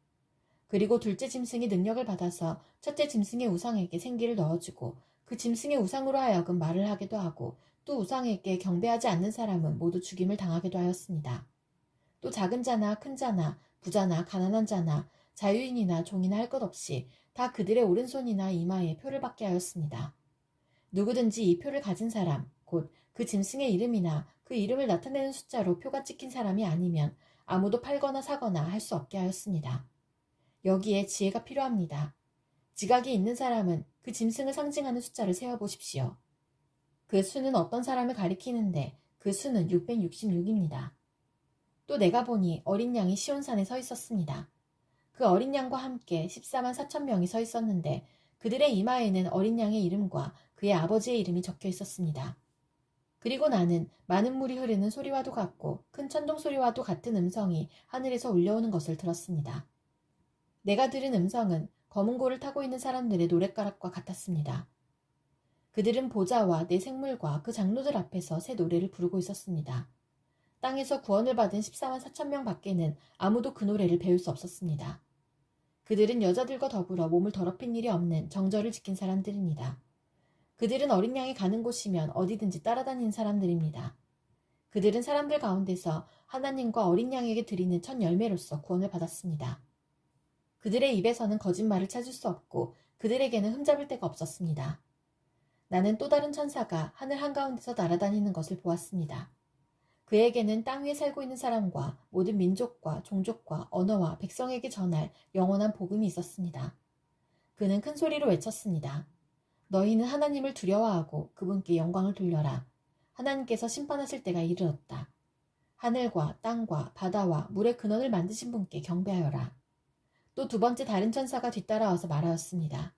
그리고 둘째 짐승이 능력을 받아서 첫째 짐승의 우상에게 생기를 넣어주고 그 짐승의 우상으로 하여금 말을 하기도 하고 또 우상에게 경배하지 않는 사람은 모두 죽임을 당하기도 하였습니다. 또 작은 자나 큰 자나 부자나 가난한 자나 자유인이나 종이나 할 것 없이 다 그들의 오른손이나 이마에 표를 받게 하였습니다. 누구든지 이 표를 가진 사람, 곧 그 짐승의 이름이나 그 이름을 나타내는 숫자로 표가 찍힌 사람이 아니면 아무도 팔거나 사거나 할 수 없게 하였습니다. 여기에 지혜가 필요합니다. 지각이 있는 사람은 그 짐승을 상징하는 숫자를 세어보십시오. 그 수는 어떤 사람을 가리키는데 그 수는 666입니다. 또 내가 보니 어린 양이 시온산에 서 있었습니다. 그 어린 양과 함께 14만 4천 명이 서 있었는데 그들의 이마에는 어린 양의 이름과 그의 아버지의 이름이 적혀 있었습니다. 그리고 나는 많은 물이 흐르는 소리와도 같고 큰 천둥 소리와도 같은 음성이 하늘에서 울려오는 것을 들었습니다. 내가 들은 음성은 검은 고를 타고 있는 사람들의 노랫가락과 같았습니다. 그들은 보좌와 내 생물과 그 장로들 앞에서 새 노래를 부르고 있었습니다. 땅에서 구원을 받은 14만 4천 명 밖에는 아무도 그 노래를 배울 수 없었습니다. 그들은 여자들과 더불어 몸을 더럽힌 일이 없는 정절을 지킨 사람들입니다. 그들은 어린 양이 가는 곳이면 어디든지 따라다니는 사람들입니다. 그들은 사람들 가운데서 하나님과 어린 양에게 드리는 첫 열매로서 구원을 받았습니다. 그들의 입에서는 거짓말을 찾을 수 없고 그들에게는 흠잡을 데가 없었습니다. 나는 또 다른 천사가 하늘 한가운데서 날아다니는 것을 보았습니다. 그에게는 땅 위에 살고 있는 사람과 모든 민족과 종족과 언어와 백성에게 전할 영원한 복음이 있었습니다. 그는 큰 소리로 외쳤습니다. 너희는 하나님을 두려워하고 그분께 영광을 돌려라. 하나님께서 심판하실 때가 이르렀다. 하늘과 땅과 바다와 물의 근원을 만드신 분께 경배하여라. 또 두 번째 다른 천사가 뒤따라와서 말하였습니다.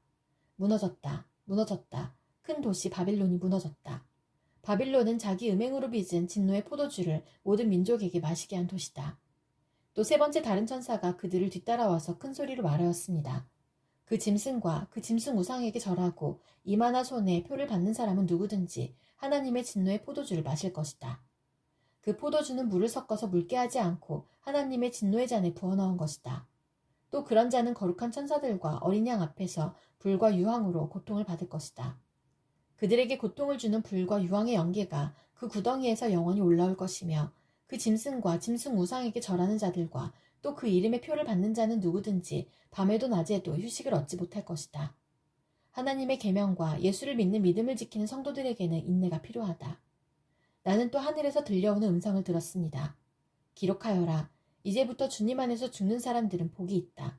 무너졌다. 무너졌다. 큰 도시 바빌론이 무너졌다. 바빌론은 자기 음행으로 빚은 진노의 포도주를 모든 민족에게 마시게 한 도시다. 또 세 번째 다른 천사가 그들을 뒤따라와서 큰 소리로 말하였습니다. 그 짐승과 그 짐승 우상에게 절하고 이마나 손에 표를 받는 사람은 누구든지 하나님의 진노의 포도주를 마실 것이다. 그 포도주는 물을 섞어서 묽게 하지 않고 하나님의 진노의 잔에 부어넣은 것이다. 또 그런 자는 거룩한 천사들과 어린 양 앞에서 불과 유황으로 고통을 받을 것이다. 그들에게 고통을 주는 불과 유황의 연기가 그 구덩이에서 영원히 올라올 것이며 그 짐승과 짐승 우상에게 절하는 자들과 또 그 이름의 표를 받는 자는 누구든지 밤에도 낮에도 휴식을 얻지 못할 것이다. 하나님의 계명과 예수를 믿는 믿음을 지키는 성도들에게는 인내가 필요하다. 나는 또 하늘에서 들려오는 음성을 들었습니다. 기록하여라. 이제부터 주님 안에서 죽는 사람들은 복이 있다.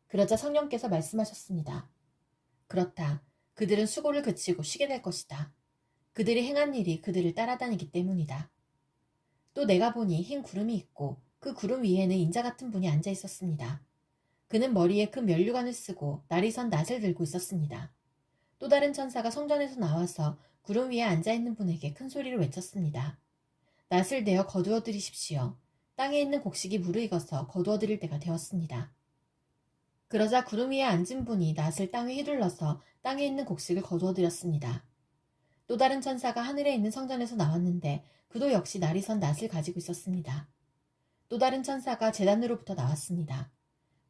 그러자 성령께서 말씀하셨습니다. 그렇다. 그들은 수고를 그치고 쉬게 될 것이다. 그들이 행한 일이 그들을 따라다니기 때문이다. 또 내가 보니 흰 구름이 있고 그 구름 위에는 인자 같은 분이 앉아 있었습니다. 그는 머리에 큰 면류관을 쓰고 날이 선 낫을 들고 있었습니다. 또 다른 천사가 성전에서 나와서 구름 위에 앉아 있는 분에게 큰 소리로 외쳤습니다. 낫을 내어 거두어 들이십시오. 땅에 있는 곡식이 무르익어서 거두어 들일 때가 되었습니다. 그러자 구름 위에 앉은 분이 낫을 땅에 휘둘러서 땅에 있는 곡식을 거두어들였습니다. 또 다른 천사가 하늘에 있는 성전에서 나왔는데 그도 역시 날이 선 낫을 가지고 있었습니다. 또 다른 천사가 제단으로부터 나왔습니다.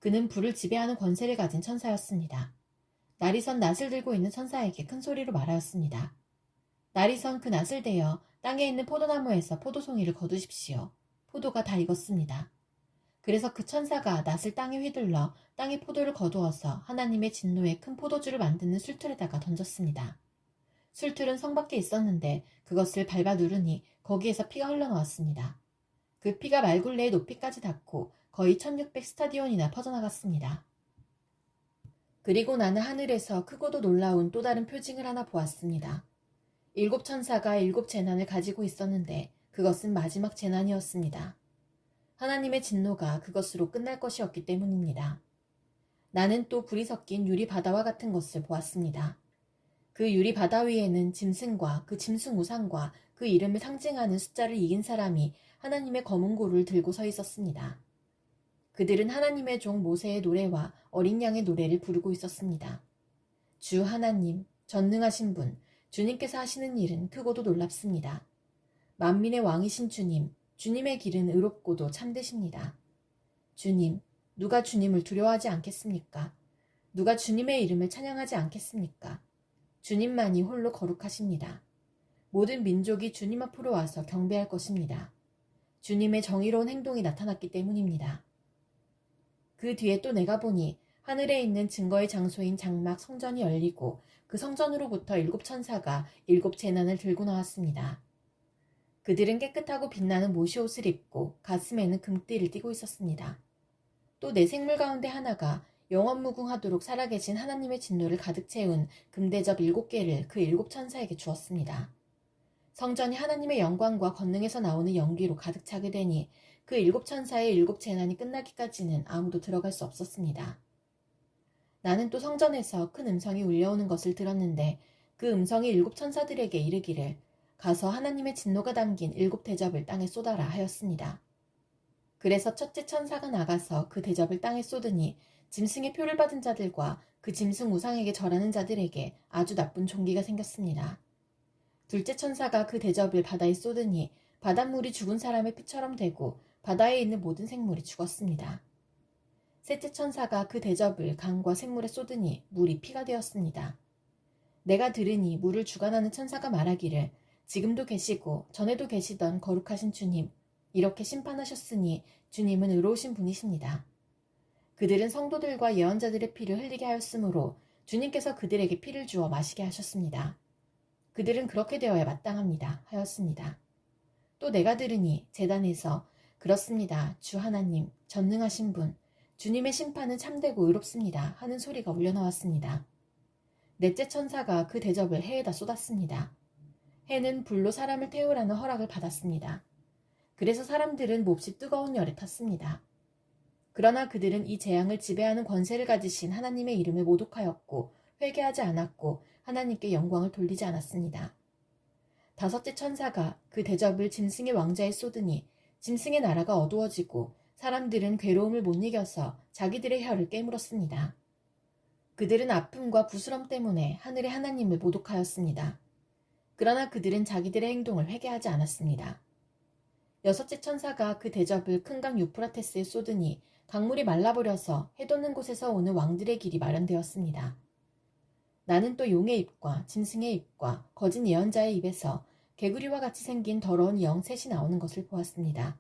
그는 불을 지배하는 권세를 가진 천사였습니다. 날이 선 낫을 들고 있는 천사에게 큰 소리로 말하였습니다. 날이 선 그 낫을 대어 땅에 있는 포도나무에서 포도송이를 거두십시오. 포도가 다 익었습니다. 그래서 그 천사가 낫을 땅에 휘둘러 땅에 포도를 거두어서 하나님의 진노에 큰 포도주를 만드는 술틀에다가 던졌습니다. 술틀은 성 밖에 있었는데 그것을 밟아 누르니 거기에서 피가 흘러나왔습니다. 그 피가 말굴레의 높이까지 닿고 거의 1600 스타디온이나 퍼져나갔습니다. 그리고 나는 하늘에서 크고도 놀라운 또 다른 표징을 하나 보았습니다. 7 천사가 7 재난을 가지고 있었는데 그것은 마지막 재난이었습니다. 하나님의 진노가 그것으로 끝날 것이었기 때문입니다. 나는 또 불이 섞인 유리 바다와 같은 것을 보았습니다. 그 유리 바다 위에는 짐승과 그 짐승 우상과 그 이름을 상징하는 숫자를 이긴 사람이 하나님의 검은 고를 들고 서 있었습니다. 그들은 하나님의 종 모세의 노래와 어린 양의 노래를 부르고 있었습니다. 주 하나님, 전능하신 분, 주님께서 하시는 일은 크고도 놀랍습니다. 만민의 왕이신 주님, 주님의 길은 의롭고도 참되십니다. 주님, 누가 주님을 두려워하지 않겠습니까? 누가 주님의 이름을 찬양하지 않겠습니까? 주님만이 홀로 거룩하십니다. 모든 민족이 주님 앞으로 와서 경배할 것입니다. 주님의 정의로운 행동이 나타났기 때문입니다. 그 뒤에 또 내가 보니 하늘에 있는 증거의 장소인 장막 성전이 열리고 그 성전으로부터 7 천사가 7 재난을 들고 나왔습니다. 그들은 깨끗하고 빛나는 모시옷을 입고 가슴에는 금띠를 띠고 있었습니다. 또 네 생물 가운데 하나가 영원무궁하도록 살아계신 하나님의 진노를 가득 채운 금대접 7개를 그 7 천사에게 주었습니다. 성전이 하나님의 영광과 권능에서 나오는 연기로 가득 차게 되니 그 7 천사의 7 재난이 끝나기까지는 아무도 들어갈 수 없었습니다. 나는 또 성전에서 큰 음성이 울려오는 것을 들었는데 그 음성이 7 천사들에게 이르기를 가서 하나님의 진노가 담긴 7 대접을 땅에 쏟아라 하였습니다. 그래서 첫째 천사가 나가서 그 대접을 땅에 쏟으니 짐승의 표를 받은 자들과 그 짐승 우상에게 절하는 자들에게 아주 나쁜 종기가 생겼습니다. 둘째 천사가 그 대접을 바다에 쏟으니 바닷물이 죽은 사람의 피처럼 되고 바다에 있는 모든 생물이 죽었습니다. 셋째 천사가 그 대접을 강과 샘물에 쏟으니 물이 피가 되었습니다. 내가 들으니 물을 주관하는 천사가 말하기를 지금도 계시고 전에도 계시던 거룩하신 주님, 이렇게 심판하셨으니 주님은 의로우신 분이십니다. 그들은 성도들과 예언자들의 피를 흘리게 하였으므로 주님께서 그들에게 피를 주어 마시게 하셨습니다. 그들은 그렇게 되어야 마땅합니다 하였습니다. 또 내가 들으니 제단에서 그렇습니다. 주 하나님, 전능하신 분, 주님의 심판은 참되고 의롭습니다 하는 소리가 울려나왔습니다. 넷째 천사가 그 대접을 해에다 쏟았습니다. 해는 불로 사람을 태우라는 허락을 받았습니다. 그래서 사람들은 몹시 뜨거운 열에 탔습니다. 그러나 그들은 이 재앙을 지배하는 권세를 가지신 하나님의 이름을 모독하였고 회개하지 않았고 하나님께 영광을 돌리지 않았습니다. 다섯째 천사가 그 대접을 짐승의 왕자에 쏟으니 짐승의 나라가 어두워지고 사람들은 괴로움을 못 이겨서 자기들의 혀를 깨물었습니다. 그들은 아픔과 부스럼 때문에 하늘의 하나님을 모독하였습니다. 그러나 그들은 자기들의 행동을 회개하지 않았습니다. 여섯째 천사가 그 대접을 큰 강 유프라테스에 쏟으니 강물이 말라버려서 해돋는 곳에서 오는 왕들의 길이 마련되었습니다. 나는 또 용의 입과 짐승의 입과 거짓 예언자의 입에서 개구리와 같이 생긴 더러운 영 셋이 나오는 것을 보았습니다.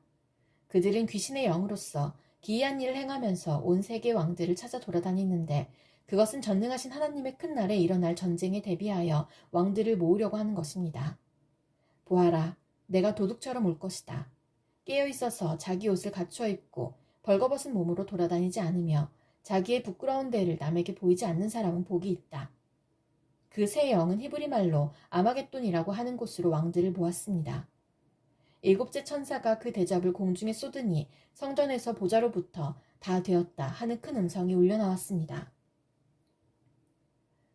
그들은 귀신의 영으로서 기이한 일을 행하면서 온 세계 왕들을 찾아 돌아다니는데 그것은 전능하신 하나님의 큰 날에 일어날 전쟁에 대비하여 왕들을 모으려고 하는 것입니다. 보아라, 내가 도둑처럼 올 것이다. 깨어있어서 자기 옷을 갖추어 입고 벌거벗은 몸으로 돌아다니지 않으며 자기의 부끄러운 데를 남에게 보이지 않는 사람은 복이 있다. 그 새 영은 히브리 말로 아마겟돈이라고 하는 곳으로 왕들을 모았습니다. 일곱째 천사가 그 대접을 공중에 쏟으니 성전에서 보좌로부터 다 되었다 하는 큰 음성이 울려나왔습니다.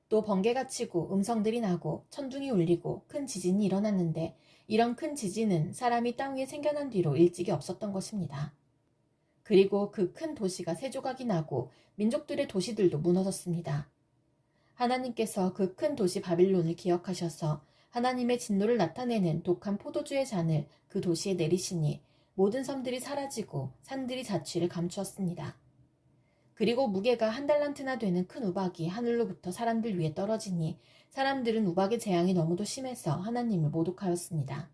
또 번개가 치고 음성들이 나고 천둥이 울리고 큰 지진이 일어났는데 이런 큰 지진은 사람이 땅 위에 생겨난 뒤로 일찍이 없었던 것입니다. 그리고 그 큰 도시가 세 조각이 나고 민족들의 도시들도 무너졌습니다. 하나님께서 그 큰 도시 바빌론을 기억하셔서 하나님의 진노를 나타내는 독한 포도주의 잔을 그 도시에 내리시니 모든 섬들이 사라지고 산들이 자취를 감추었습니다. 그리고 무게가 한 달란트나 되는 큰 우박이 하늘로부터 사람들 위에 떨어지니 사람들은 우박의 재앙이 너무도 심해서 하나님을 모독하였습니다.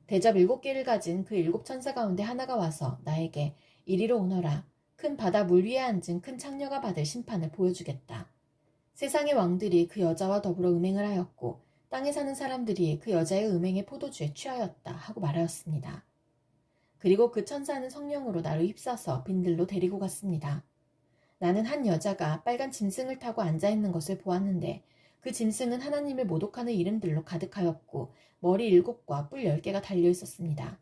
대접 7개를 가진 그 7천사 가운데 하나가 와서 나에게 이리로 오너라. 큰 바다 물 위에 앉은 큰 창녀가 받을 심판을 보여주겠다. 세상의 왕들이 그 여자와 더불어 음행을 하였고 땅에 사는 사람들이 그 여자의 음행의 포도주에 취하였다 하고 말하였습니다. 그리고 그 천사는 성령으로 나를 휩싸서 빈들로 데리고 갔습니다. 나는 한 여자가 빨간 짐승을 타고 앉아있는 것을 보았는데 그 짐승은 하나님을 모독하는 이름들로 가득하였고 머리 7과 뿔 10개가 달려있었습니다.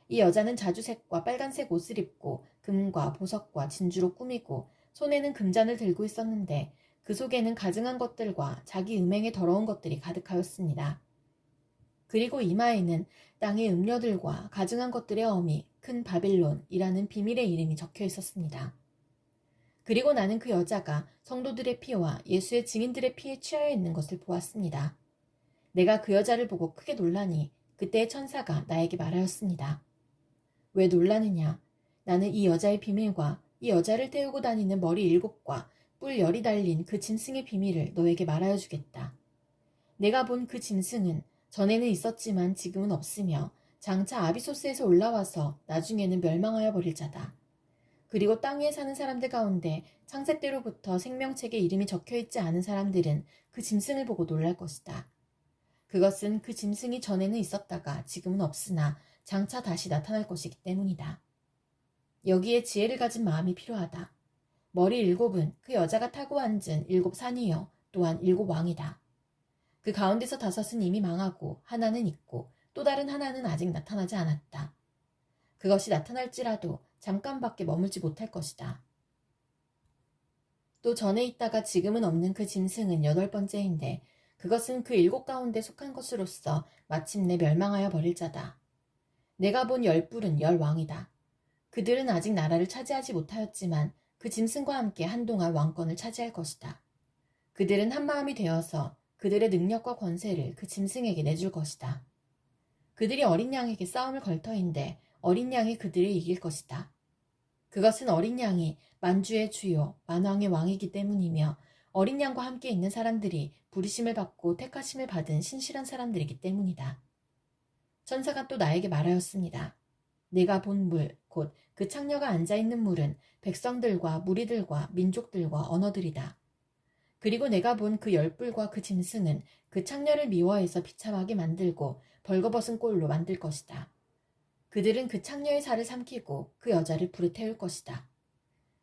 이 여자는 자주색과 빨간색 옷을 입고 금과 보석과 진주로 꾸미고 손에는 금잔을 들고 있었는데 그 속에는 가증한 것들과 자기 음행에 더러운 것들이 가득하였습니다. 그리고 이마에는 땅의 음녀들과 가증한 것들의 어미 큰 바빌론이라는 비밀의 이름이 적혀 있었습니다. 그리고 나는 그 여자가 성도들의 피와 예수의 증인들의 피에 취하여 있는 것을 보았습니다. 내가 그 여자를 보고 크게 놀라니 그때의 천사가 나에게 말하였습니다. 왜 놀라느냐? 나는 이 여자의 비밀과 이 여자를 태우고 다니는 머리 7과 뿔 10이 달린 그 짐승의 비밀을 너에게 말하여 주겠다. 내가 본 그 짐승은 전에는 있었지만 지금은 없으며 장차 아비소스에서 올라와서 나중에는 멸망하여 버릴 자다. 그리고 땅 위에 사는 사람들 가운데 창세 때로부터 생명책에 이름이 적혀있지 않은 사람들은 그 짐승을 보고 놀랄 것이다. 그것은 그 짐승이 전에는 있었다가 지금은 없으나 장차 다시 나타날 것이기 때문이다. 여기에 지혜를 가진 마음이 필요하다. 머리 7은 그 여자가 타고 앉은 7산이요 또한 7왕이다. 그 가운데서 5은 이미 망하고 하나는 있고 또 다른 하나는 아직 나타나지 않았다. 그것이 나타날지라도 잠깐밖에 머물지 못할 것이다. 또 전에 있다가 지금은 없는 그 짐승은 8번째인데 그것은 그 7 가운데 속한 것으로서 마침내 멸망하여 버릴 자다. 내가 본 10뿔은 10왕이다. 그들은 아직 나라를 차지하지 못하였지만 그 짐승과 함께 한동안 왕권을 차지할 것이다. 그들은 한마음이 되어서 그들의 능력과 권세를 그 짐승에게 내줄 것이다. 그들이 어린 양에게 싸움을 걸 터인데 어린 양이 그들을 이길 것이다. 그것은 어린 양이 만주의 주요 만왕의 왕이기 때문이며 어린 양과 함께 있는 사람들이 부르심을 받고 택하심을 받은 신실한 사람들이기 때문이다. 천사가 또 나에게 말하였습니다. 내가 본 물, 곧 그 창녀가 앉아있는 물은 백성들과 무리들과 민족들과 언어들이다. 그리고 내가 본 그 10뿔과 그 짐승은 그 창녀를 미워해서 비참하게 만들고 벌거벗은 꼴로 만들 것이다. 그들은 그 창녀의 살을 삼키고 그 여자를 불에 태울 것이다.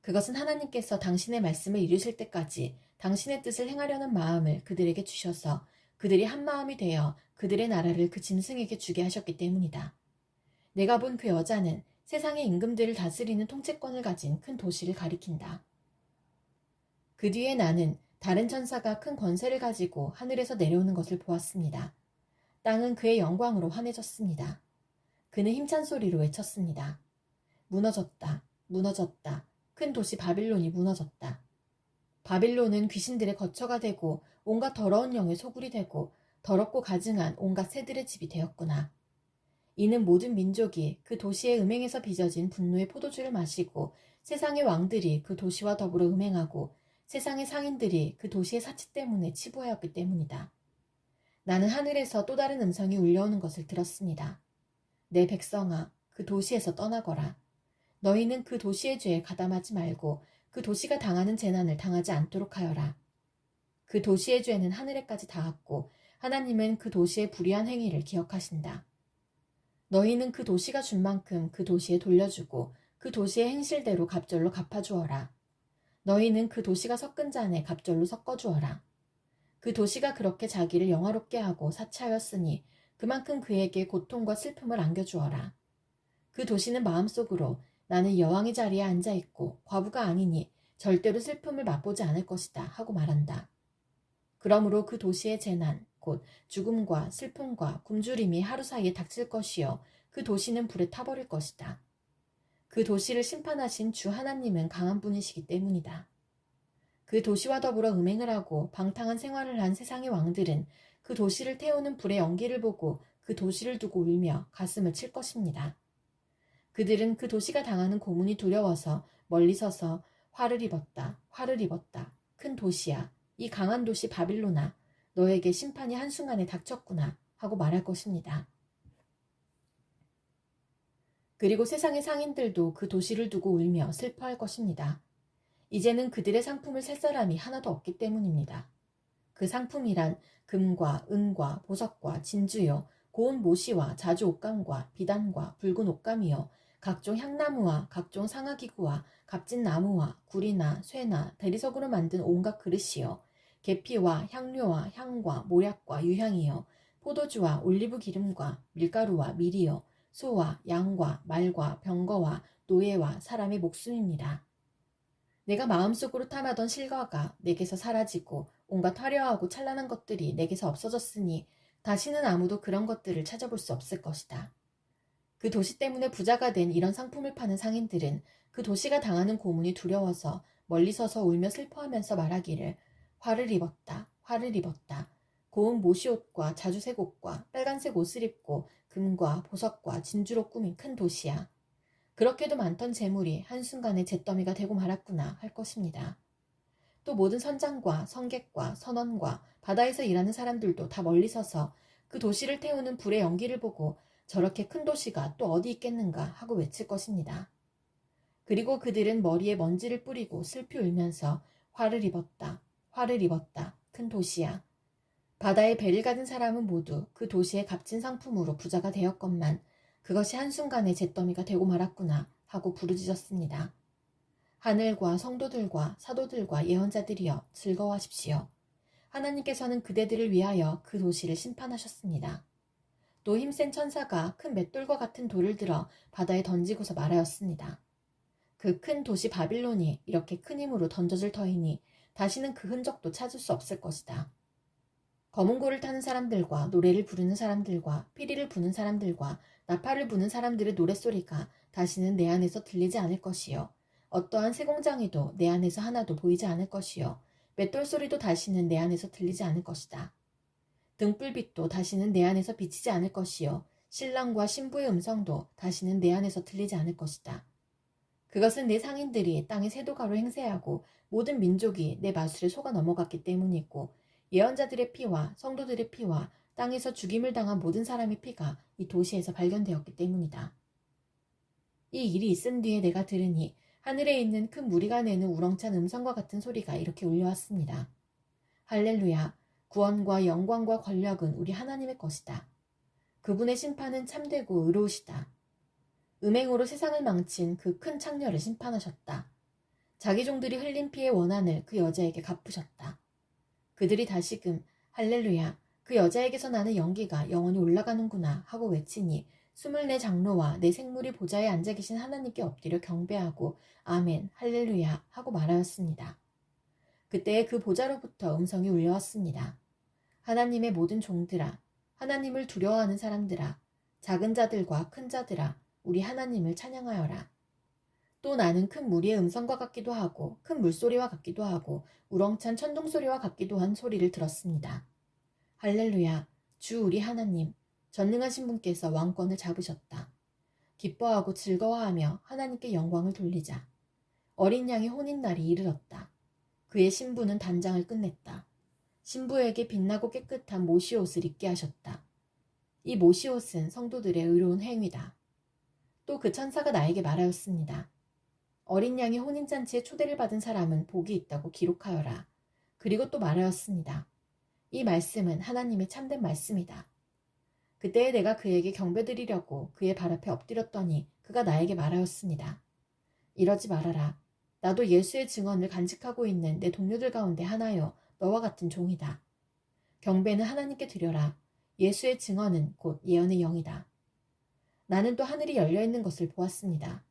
그것은 하나님께서 당신의 말씀을 이루실 때까지 당신의 뜻을 행하려는 마음을 그들에게 주셔서 그들이 한 마음이 되어 그들의 나라를 그 짐승에게 주게 하셨기 때문이다. 내가 본 그 여자는 세상의 임금들을 다스리는 통치권을 가진 큰 도시를 가리킨다. 그 뒤에 나는 다른 천사가 큰 권세를 가지고 하늘에서 내려오는 것을 보았습니다. 땅은 그의 영광으로 환해졌습니다. 그는 힘찬 소리로 외쳤습니다. 무너졌다, 무너졌다. 큰 도시 바빌론이 무너졌다. 바빌론은 귀신들의 거처가 되고 온갖 더러운 영의 소굴이 되고 더럽고 가증한 온갖 새들의 집이 되었구나. 이는 모든 민족이 그 도시의 음행에서 빚어진 분노의 포도주를 마시고 세상의 왕들이 그 도시와 더불어 음행하고 세상의 상인들이 그 도시의 사치 때문에 치부하였기 때문이다. 나는 하늘에서 또 다른 음성이 울려오는 것을 들었습니다. 내 백성아, 그 도시에서 떠나거라. 너희는 그 도시의 죄에 가담하지 말고 그 도시가 당하는 재난을 당하지 않도록 하여라. 그 도시의 죄는 하늘에까지 닿았고 하나님은 그 도시의 불의한 행위를 기억하신다. 너희는 그 도시가 준 만큼 그 도시에 돌려주고 그 도시의 행실대로 갑절로 갚아주어라. 너희는 그 도시가 섞은 잔에 갑절로 섞어주어라. 그 도시가 그렇게 자기를 영화롭게 하고 사치하였으니 그만큼 그에게 고통과 슬픔을 안겨주어라. 그 도시는 마음속으로 나는 여왕의 자리에 앉아있고 과부가 아니니 절대로 슬픔을 맛보지 않을 것이다 하고 말한다. 그러므로 그 도시의 재난, 곧 죽음과 슬픔과 굶주림이 하루 사이에 닥칠 것이요 그 도시는 불에 타버릴 것이다. 그 도시를 심판하신 주 하나님은 강한 분이시기 때문이다. 그 도시와 더불어 음행을 하고 방탕한 생활을 한 세상의 왕들은 그 도시를 태우는 불의 연기를 보고 그 도시를 두고 울며 가슴을 칠 것입니다. 그들은 그 도시가 당하는 고문이 두려워서 멀리 서서 화를 입었다. 화를 입었다. 큰 도시야. 이 강한 도시 바빌로나. 너에게 심판이 한순간에 닥쳤구나. 하고 말할 것입니다. 그리고 세상의 상인들도 그 도시를 두고 울며 슬퍼할 것입니다. 이제는 그들의 상품을 살 사람이 하나도 없기 때문입니다. 그 상품이란 금과 은과 보석과 진주요, 고운 모시와 자주 옷감과 비단과 붉은 옷감이요, 각종 향나무와 각종 상아기구와 값진 나무와 구리나 쇠나 대리석으로 만든 온갖 그릇이요, 계피와 향료와 향과 모략과 유향이요, 포도주와 올리브 기름과 밀가루와 밀이요, 소와 양과 말과 병거와 노예와 사람의 목숨입니다. 내가 마음속으로 탐하던 실과가 내게서 사라지고 온갖 화려하고 찬란한 것들이 내게서 없어졌으니 다시는 아무도 그런 것들을 찾아볼 수 없을 것이다. 그 도시 때문에 부자가 된 이런 상품을 파는 상인들은 그 도시가 당하는 고문이 두려워서 멀리 서서 울며 슬퍼하면서 말하기를 화를 입었다. 화를 입었다. 고운 모시옷과 자주색 옷과 빨간색 옷을 입고 금과 보석과 진주로 꾸민 큰 도시야. 그렇게도 많던 재물이 한순간에 잿더미가 되고 말았구나 할 것입니다. 또 모든 선장과 성객과 선원과 바다에서 일하는 사람들도 다 멀리 서서 그 도시를 태우는 불의 연기를 보고 저렇게 큰 도시가 또 어디 있겠는가 하고 외칠 것입니다. 그리고 그들은 머리에 먼지를 뿌리고 슬피 울면서 화를 입었다. 화를 입었다. 큰 도시야. 바다에 배를 가진 사람은 모두 그 도시의 값진 상품으로 부자가 되었건만 그것이 한순간에 잿더미가 되고 말았구나 하고 부르짖었습니다. 하늘과 성도들과 사도들과 예언자들이여 즐거워하십시오. 하나님께서는 그대들을 위하여 그 도시를 심판하셨습니다. 또 힘센 천사가 큰 맷돌과 같은 돌을 들어 바다에 던지고서 말하였습니다. 그 큰 도시 바빌론이 이렇게 큰 힘으로 던져질 터이니 다시는 그 흔적도 찾을 수 없을 것이다. 검은고를 타는 사람들과 노래를 부르는 사람들과 피리를 부는 사람들과 나팔을 부는 사람들의 노랫소리가 다시는 내 안에서 들리지 않을 것이요. 어떠한 세공장이도 내 안에서 하나도 보이지 않을 것이요. 맷돌 소리도 다시는 내 안에서 들리지 않을 것이다. 등불빛도 다시는 내 안에서 비치지 않을 것이요. 신랑과 신부의 음성도 다시는 내 안에서 들리지 않을 것이다. 그것은 내 상인들이 땅의 세도가로 행세하고 모든 민족이 내 마술에 속아 넘어갔기 때문이고 예언자들의 피와 성도들의 피와 땅에서 죽임을 당한 모든 사람의 피가 이 도시에서 발견되었기 때문이다. 이 일이 있은 뒤에 내가 들으니 하늘에 있는 큰 무리가 내는 우렁찬 음성과 같은 소리가 이렇게 울려왔습니다. 할렐루야! 구원과 영광과 권력은 우리 하나님의 것이다. 그분의 심판은 참되고 의로우시다. 음행으로 세상을 망친 그 큰 창녀를 심판하셨다. 자기 종들이 흘린 피의 원한을 그 여자에게 갚으셨다. 그들이 다시금 할렐루야 그 여자에게서 나는 연기가 영원히 올라가는구나 하고 외치니 24 장로와 내 생물이 보좌에 앉아 계신 하나님께 엎드려 경배하고 아멘 할렐루야 하고 말하였습니다. 그때에 그 보좌로부터 음성이 울려왔습니다. 하나님의 모든 종들아 하나님을 두려워하는 사람들아 작은 자들과 큰 자들아 우리 하나님을 찬양하여라. 또 나는 큰 무리의 음성과 같기도 하고 큰 물소리와 같기도 하고 우렁찬 천둥소리와 같기도 한 소리를 들었습니다. 할렐루야 주 우리 하나님 전능하신 분께서 왕권을 잡으셨다. 기뻐하고 즐거워하며 하나님께 영광을 돌리자. 어린 양의 혼인날이 이르렀다. 그의 신부는 단장을 끝냈다. 신부에게 빛나고 깨끗한 모시옷을 입게 하셨다. 이 모시옷은 성도들의 의로운 행위다. 또 그 천사가 나에게 말하였습니다. 어린 양의 혼인잔치에 초대를 받은 사람은 복이 있다고 기록하여라. 그리고 또 말하였습니다. 이 말씀은 하나님의 참된 말씀이다. 그때에 내가 그에게 경배드리려고 그의 발 앞에 엎드렸더니 그가 나에게 말하였습니다. 이러지 말아라. 나도 예수의 증언을 간직하고 있는 내 동료들 가운데 하나여 너와 같은 종이다. 경배는 하나님께 드려라. 예수의 증언은 곧 예언의 영이다. 나는 또 하늘이 열려있는 것을 보았습니다.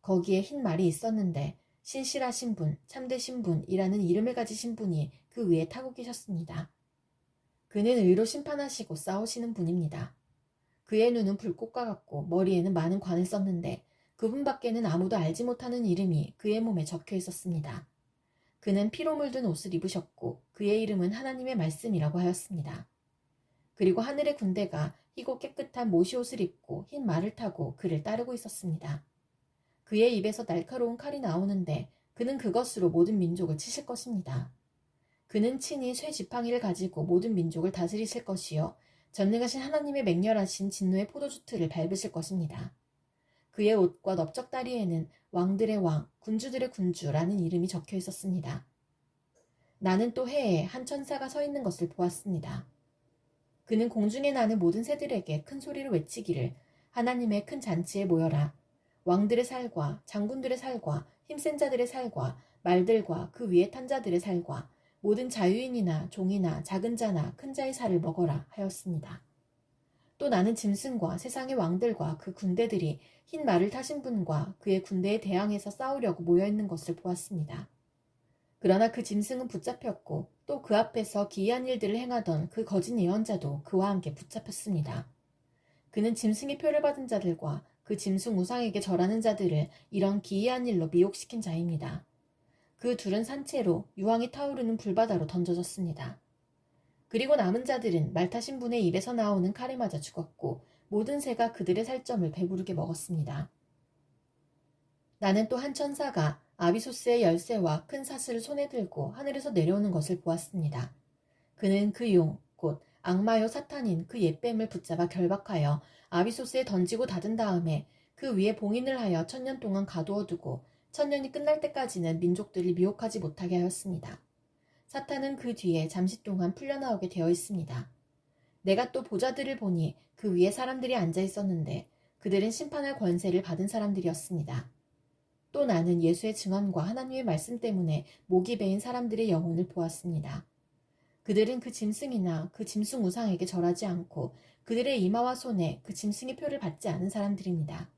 거기에 흰 말이 있었는데 신실하신 분, 참되신 분이라는 이름을 가지신 분이 그 위에 타고 계셨습니다. 그는 의로 심판하시고 싸우시는 분입니다. 그의 눈은 불꽃과 같고 머리에는 많은 관을 썼는데 그분밖에는 아무도 알지 못하는 이름이 그의 몸에 적혀 있었습니다. 그는 피로 물든 옷을 입으셨고 그의 이름은 하나님의 말씀이라고 하였습니다. 그리고 하늘의 군대가 희고 깨끗한 모시옷을 입고 흰 말을 타고 그를 따르고 있었습니다. 그의 입에서 날카로운 칼이 나오는데 그는 그것으로 모든 민족을 치실 것입니다. 그는 친히 쇠 지팡이를 가지고 모든 민족을 다스리실 것이요 전능하신 하나님의 맹렬하신 진노의 포도주 틀을 밟으실 것입니다. 그의 옷과 넓적다리에는 왕들의 왕, 군주들의 군주라는 이름이 적혀 있었습니다. 나는 또 해에 한 천사가 서 있는 것을 보았습니다. 그는 공중에 나는 모든 새들에게 큰 소리로 외치기를 하나님의 큰 잔치에 모여라. 왕들의 살과 장군들의 살과 힘센 자들의 살과 말들과 그 위에 탄 자들의 살과 모든 자유인이나 종이나 작은 자나 큰 자의 살을 먹어라 하였습니다. 또 나는 짐승과 세상의 왕들과 그 군대들이 흰 말을 타신 분과 그의 군대에 대항해서 싸우려고 모여있는 것을 보았습니다. 그러나 그 짐승은 붙잡혔고 또 그 앞에서 기이한 일들을 행하던 그 거짓 예언자도 그와 함께 붙잡혔습니다. 그는 짐승의 표를 받은 자들과 그 짐승 우상에게 절하는 자들을 이런 기이한 일로 미혹시킨 자입니다. 그 둘은 산채로 유황이 타오르는 불바다로 던져졌습니다. 그리고 남은 자들은 말 타신 분의 입에서 나오는 칼에 맞아 죽었고 모든 새가 그들의 살점을 배부르게 먹었습니다. 나는 또 한 천사가 아비소스의 열쇠와 큰 사슬을 손에 들고 하늘에서 내려오는 것을 보았습니다. 그는 그 용, 곧 악마요 사탄인 그 옛뱀을 붙잡아 결박하여 아비소스에 던지고 닫은 다음에 그 위에 봉인을 하여 1000년 동안 가두어두고 1000년이 끝날 때까지는 민족들을 미혹하지 못하게 하였습니다. 사탄은 그 뒤에 잠시 동안 풀려나오게 되어 있습니다. 내가 또 보좌들을 보니 그 위에 사람들이 앉아 있었는데 그들은 심판할 권세를 받은 사람들이었습니다. 또 나는 예수의 증언과 하나님의 말씀 때문에 목이 베인 사람들의 영혼을 보았습니다. 그들은 그 짐승이나 그 짐승 우상에게 절하지 않고 그들의 이마와 손에 그 짐승의 표를 받지 않은 사람들입니다.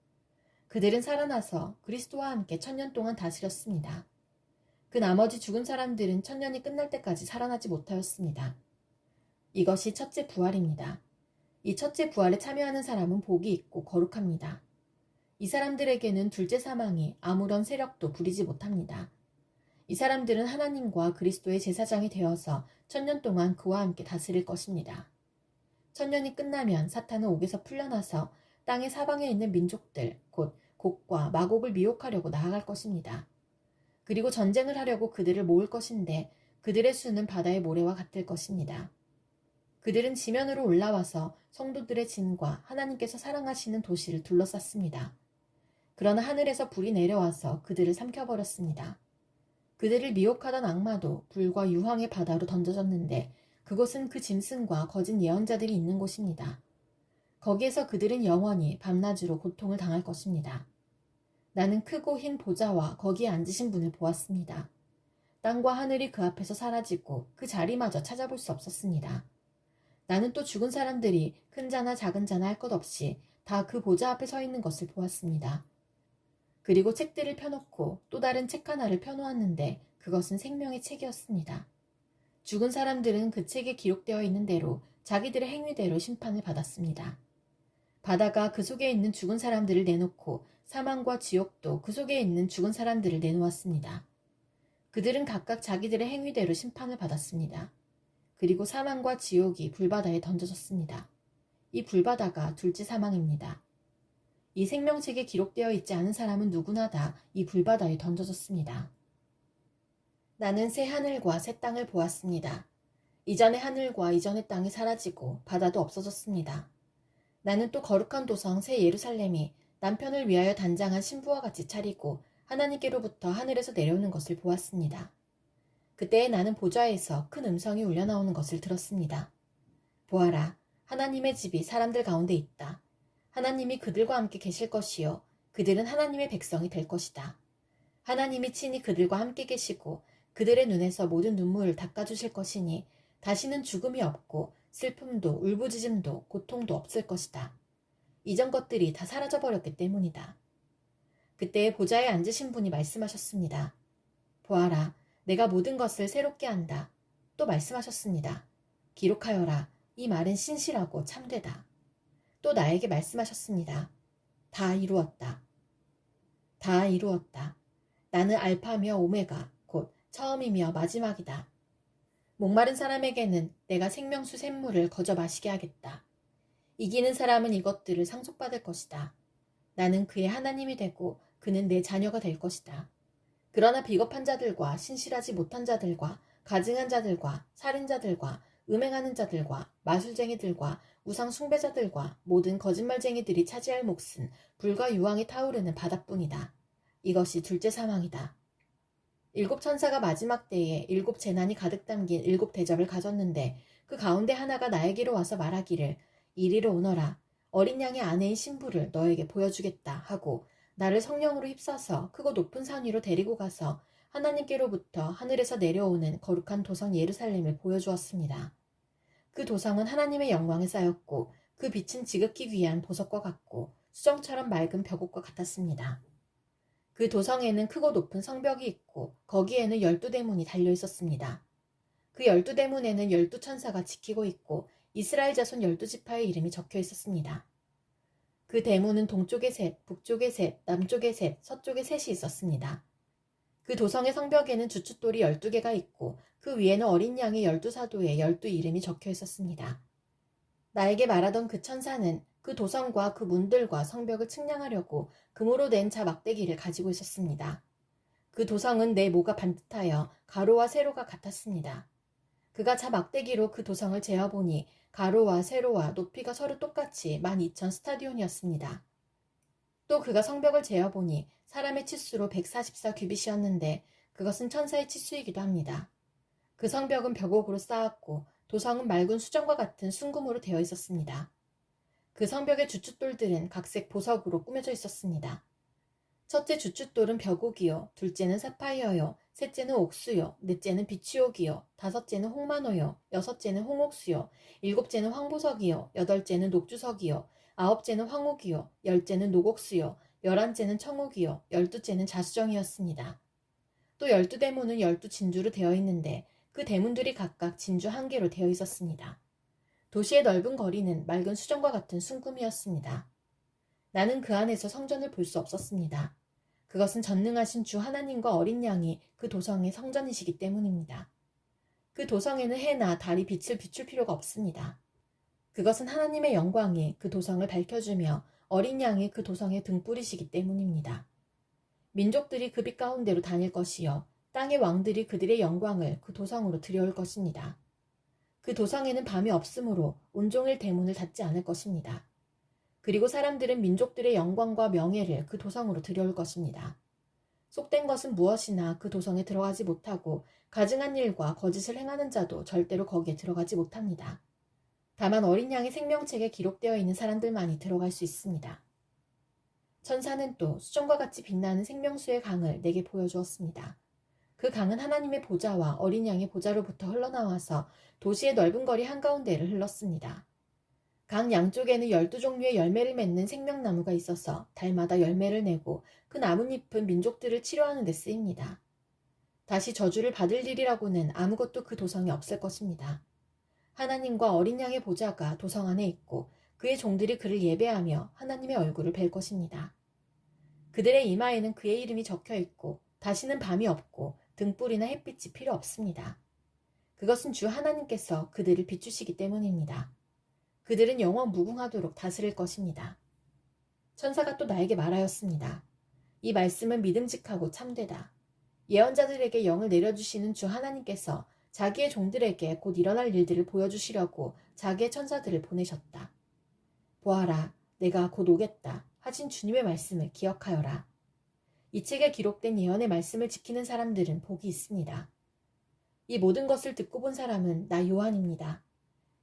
그들은 살아나서 그리스도와 함께 1000년 동안 다스렸습니다. 그 나머지 죽은 사람들은 1000년이 끝날 때까지 살아나지 못하였습니다. 이것이 첫째 부활입니다. 이 첫째 부활에 참여하는 사람은 복이 있고 거룩합니다. 이 사람들에게는 둘째 사망이 아무런 세력도 부리지 못합니다. 이 사람들은 하나님과 그리스도의 제사장이 되어서 1000년 동안 그와 함께 다스릴 것입니다. 1000년이 끝나면 사탄은 옥에서 풀려나서 땅의 사방에 있는 민족들, 곧 곡과 마곡을 미혹하려고 나아갈 것입니다. 그리고 전쟁을 하려고 그들을 모을 것인데 그들의 수는 바다의 모래와 같을 것입니다. 그들은 지면으로 올라와서 성도들의 진과 하나님께서 사랑하시는 도시를 둘러쌌습니다. 그러나 하늘에서 불이 내려와서 그들을 삼켜버렸습니다. 그들을 미혹하던 악마도 불과 유황의 바다로 던져졌는데 그곳은 그 짐승과 거짓 예언자들이 있는 곳입니다. 거기에서 그들은 영원히 밤낮으로 고통을 당할 것입니다. 나는 크고 흰 보좌와 거기에 앉으신 분을 보았습니다. 땅과 하늘이 그 앞에서 사라지고 그 자리마저 찾아볼 수 없었습니다. 나는 또 죽은 사람들이 큰 자나 작은 자나 할 것 없이 다 그 보좌 앞에 서 있는 것을 보았습니다. 그리고 책들을 펴놓고 또 다른 책 하나를 펴놓았는데 그것은 생명의 책이었습니다. 죽은 사람들은 그 책에 기록되어 있는 대로 자기들의 행위대로 심판을 받았습니다. 바다가 그 속에 있는 죽은 사람들을 내놓고 사망과 지옥도 그 속에 있는 죽은 사람들을 내놓았습니다. 그들은 각각 자기들의 행위대로 심판을 받았습니다. 그리고 사망과 지옥이 불바다에 던져졌습니다. 이 불바다가 둘째 사망입니다. 이 생명책에 기록되어 있지 않은 사람은 누구나 다 이 불바다에 던져졌습니다. 나는 새 하늘과 새 땅을 보았습니다. 이전의 하늘과 이전의 땅이 사라지고 바다도 없어졌습니다. 나는 또 거룩한 도성 새 예루살렘이 남편을 위하여 단장한 신부와 같이 차리고 하나님께로부터 하늘에서 내려오는 것을 보았습니다. 그때에 나는 보좌에서 큰 음성이 울려나오는 것을 들었습니다. 보아라, 하나님의 집이 사람들 가운데 있다. 하나님이 그들과 함께 계실 것이요 그들은 하나님의 백성이 될 것이다. 하나님이 친히 그들과 함께 계시고 그들의 눈에서 모든 눈물을 닦아주실 것이니 다시는 죽음이 없고 슬픔도 울부짖음도 고통도 없을 것이다. 이전 것들이 다 사라져버렸기 때문이다. 그때 보좌에 앉으신 분이 말씀하셨습니다. 보아라, 내가 모든 것을 새롭게 한다. 또 말씀하셨습니다. 기록하여라. 이 말은 신실하고 참되다. 또 나에게 말씀하셨습니다. 다 이루었다. 다 이루었다. 나는 알파며 오메가, 곧 처음이며 마지막이다. 목마른 사람에게는 내가 생명수 샘물을 거저 마시게 하겠다. 이기는 사람은 이것들을 상속받을 것이다. 나는 그의 하나님이 되고 그는 내 자녀가 될 것이다. 그러나 비겁한 자들과 신실하지 못한 자들과 가증한 자들과 살인자들과 음행하는 자들과 마술쟁이들과 우상 숭배자들과 모든 거짓말쟁이들이 차지할 몫은 불과 유황이 타오르는 바다뿐이다. 이것이 둘째 사망이다. 일곱 천사가 마지막 때에 일곱 재난이 가득 담긴 일곱 대접을 가졌는데 그 가운데 하나가 나에게로 와서 말하기를 이리로 오너라. 어린 양의 아내인 신부를 너에게 보여주겠다 하고 나를 성령으로 휩싸서 크고 높은 산 위로 데리고 가서 하나님께로부터 하늘에서 내려오는 거룩한 도성 예루살렘을 보여주었습니다. 그 도성은 하나님의 영광에 쌓였고 그 빛은 지극히 귀한 보석과 같고 수정처럼 맑은 벽옥과 같았습니다. 그 도성에는 크고 높은 성벽이 있고 거기에는 12대문이 달려 있었습니다. 그 12대문에는 12천사가 지키고 있고 이스라엘 자손 12지파의 이름이 적혀 있었습니다. 그 대문은 동쪽에 셋, 북쪽에 셋, 남쪽에 셋, 서쪽에 셋이 있었습니다. 그 도성의 성벽에는 주춧돌이 12개가 있고 그 위에는 어린 양의 12사도의 12 이름이 적혀 있었습니다. 나에게 말하던 그 천사는 그 도성과 그 문들과 성벽을 측량하려고 금으로 된 자 막대기를 가지고 있었습니다. 그 도성은 내 모가 반듯하여 가로와 세로가 같았습니다. 그가 자 막대기로 그 도성을 재어보니 가로와 세로와 높이가 서로 똑같이 12,000 스타디온이었습니다. 또 그가 성벽을 재어보니 사람의 치수로 144 규빗이었는데 그것은 천사의 치수이기도 합니다. 그 성벽은 벽옥으로 쌓았고 도성은 맑은 수정과 같은 순금으로 되어 있었습니다. 그 성벽의 주춧돌들은 각색 보석으로 꾸며져 있었습니다. 첫째 주춧돌은 벽옥이요, 둘째는 사파이어요, 셋째는 옥수요, 넷째는 비치옥이요, 다섯째는 홍만호요, 여섯째는 홍옥수요, 일곱째는 황보석이요, 여덟째는 녹주석이요, 아홉째는 황옥이요, 열째는 녹옥수요, 열한째는 청옥이요, 열두째는 자수정이었습니다. 또 12대문은 12진주로 되어 있는데 그 대문들이 각각 진주 한 개로 되어 있었습니다. 도시의 넓은 거리는 맑은 수정과 같은 순금이었습니다. 나는 그 안에서 성전을 볼 수 없었습니다. 그것은 전능하신 주 하나님과 어린 양이 그 도성의 성전이시기 때문입니다. 그 도성에는 해나 달이 빛을 비출 필요가 없습니다. 그것은 하나님의 영광이 그 도성을 밝혀주며 어린 양이 그 도성의 등불이시기 때문입니다. 민족들이 그 빛 가운데로 다닐 것이요 땅의 왕들이 그들의 영광을 그 도성으로 들여올 것입니다. 그 도성에는 밤이 없으므로 온종일 대문을 닫지 않을 것입니다. 그리고 사람들은 민족들의 영광과 명예를 그 도성으로 들여올 것입니다. 속된 것은 무엇이나 그 도성에 들어가지 못하고 가증한 일과 거짓을 행하는 자도 절대로 거기에 들어가지 못합니다. 다만 어린 양의 생명책에 기록되어 있는 사람들만이 들어갈 수 있습니다. 천사는 또 수정과 같이 빛나는 생명수의 강을 내게 보여주었습니다. 그 강은 하나님의 보좌와 어린 양의 보좌로부터 흘러나와서 도시의 넓은 거리 한가운데를 흘렀습니다. 강 양쪽에는 12종류의 열매를 맺는 생명나무가 있어서 달마다 열매를 내고 그 나뭇잎은 민족들을 치료하는 데 쓰입니다. 다시 저주를 받을 일이라고는 아무것도 그 도성에 없을 것입니다. 하나님과 어린 양의 보좌가 도성 안에 있고 그의 종들이 그를 예배하며 하나님의 얼굴을 뵐 것입니다. 그들의 이마에는 그의 이름이 적혀 있고 다시는 밤이 없고 등불이나 햇빛이 필요 없습니다. 그것은 주 하나님께서 그들을 비추시기 때문입니다. 그들은 영원 무궁하도록 다스릴 것입니다. 천사가 또 나에게 말하였습니다. 이 말씀은 믿음직하고 참되다. 예언자들에게 영을 내려주시는 주 하나님께서 자기의 종들에게 곧 일어날 일들을 보여주시려고 자기의 천사들을 보내셨다. 보아라, 내가 곧 오겠다 하신 주님의 말씀을 기억하여라. 이 책에 기록된 예언의 말씀을 지키는 사람들은 복이 있습니다. 이 모든 것을 듣고 본 사람은 나 요한입니다.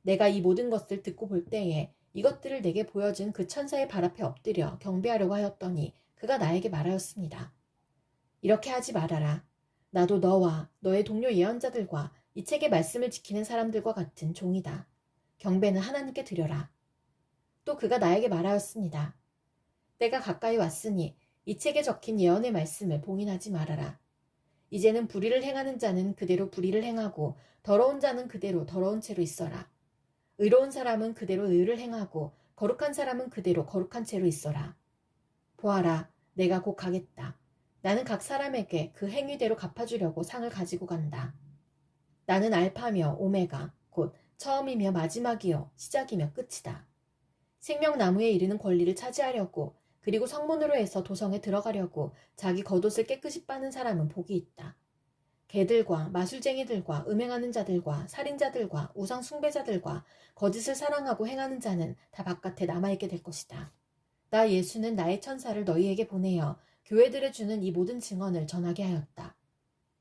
내가 이 모든 것을 듣고 볼 때에 이것들을 내게 보여준 그 천사의 발 앞에 엎드려 경배하려고 하였더니 그가 나에게 말하였습니다. 이렇게 하지 말아라. 나도 너와 너의 동료 예언자들과 이 책의 말씀을 지키는 사람들과 같은 종이다. 경배는 하나님께 드려라. 또 그가 나에게 말하였습니다. 때가 가까이 왔으니 이 책에 적힌 예언의 말씀을 봉인하지 말아라. 이제는 불의를 행하는 자는 그대로 불의를 행하고 더러운 자는 그대로 더러운 채로 있어라. 의로운 사람은 그대로 의를 행하고 거룩한 사람은 그대로 거룩한 채로 있어라. 보아라, 내가 곧 가겠다. 나는 각 사람에게 그 행위대로 갚아주려고 상을 가지고 간다. 나는 알파며 오메가, 곧 처음이며 마지막이요 시작이며 끝이다. 생명나무에 이르는 권리를 차지하려고 그리고 성문으로 해서 도성에 들어가려고 자기 겉옷을 깨끗이 빠는 사람은 복이 있다. 개들과 마술쟁이들과 음행하는 자들과 살인자들과 우상 숭배자들과 거짓을 사랑하고 행하는 자는 다 바깥에 남아있게 될 것이다. 나 예수는 나의 천사를 너희에게 보내어 교회들에 주는 이 모든 증언을 전하게 하였다.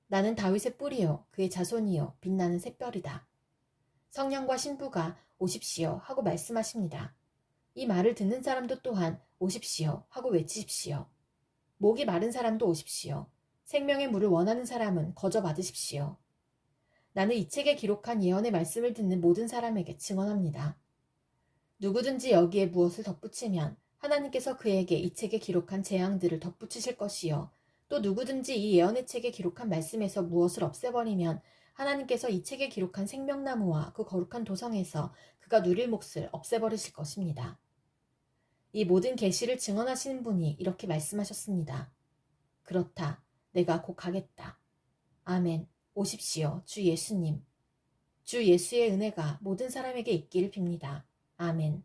나는 다윗의 뿌리요 그의 자손이요 빛나는 샛별이다. 성령과 신부가 오십시오 하고 말씀하십니다. 이 말을 듣는 사람도 또한 오십시오 하고 외치십시오. 목이 마른 사람도 오십시오. 생명의 물을 원하는 사람은 거저 받으십시오. 나는 이 책에 기록한 예언의 말씀을 듣는 모든 사람에게 증언합니다. 누구든지 여기에 무엇을 덧붙이면 하나님께서 그에게 이 책에 기록한 재앙들을 덧붙이실 것이요. 또 누구든지 이 예언의 책에 기록한 말씀에서 무엇을 없애버리면 하나님께서 이 책에 기록한 생명나무와 그 거룩한 도성에서 그가 누릴 몫을 없애버리실 것입니다. 이 모든 계시를 증언하시는 분이 이렇게 말씀하셨습니다. 그렇다. 내가 곧 가겠다. 아멘. 오십시오. 주 예수님. 주 예수의 은혜가 모든 사람에게 있기를 빕니다. 아멘.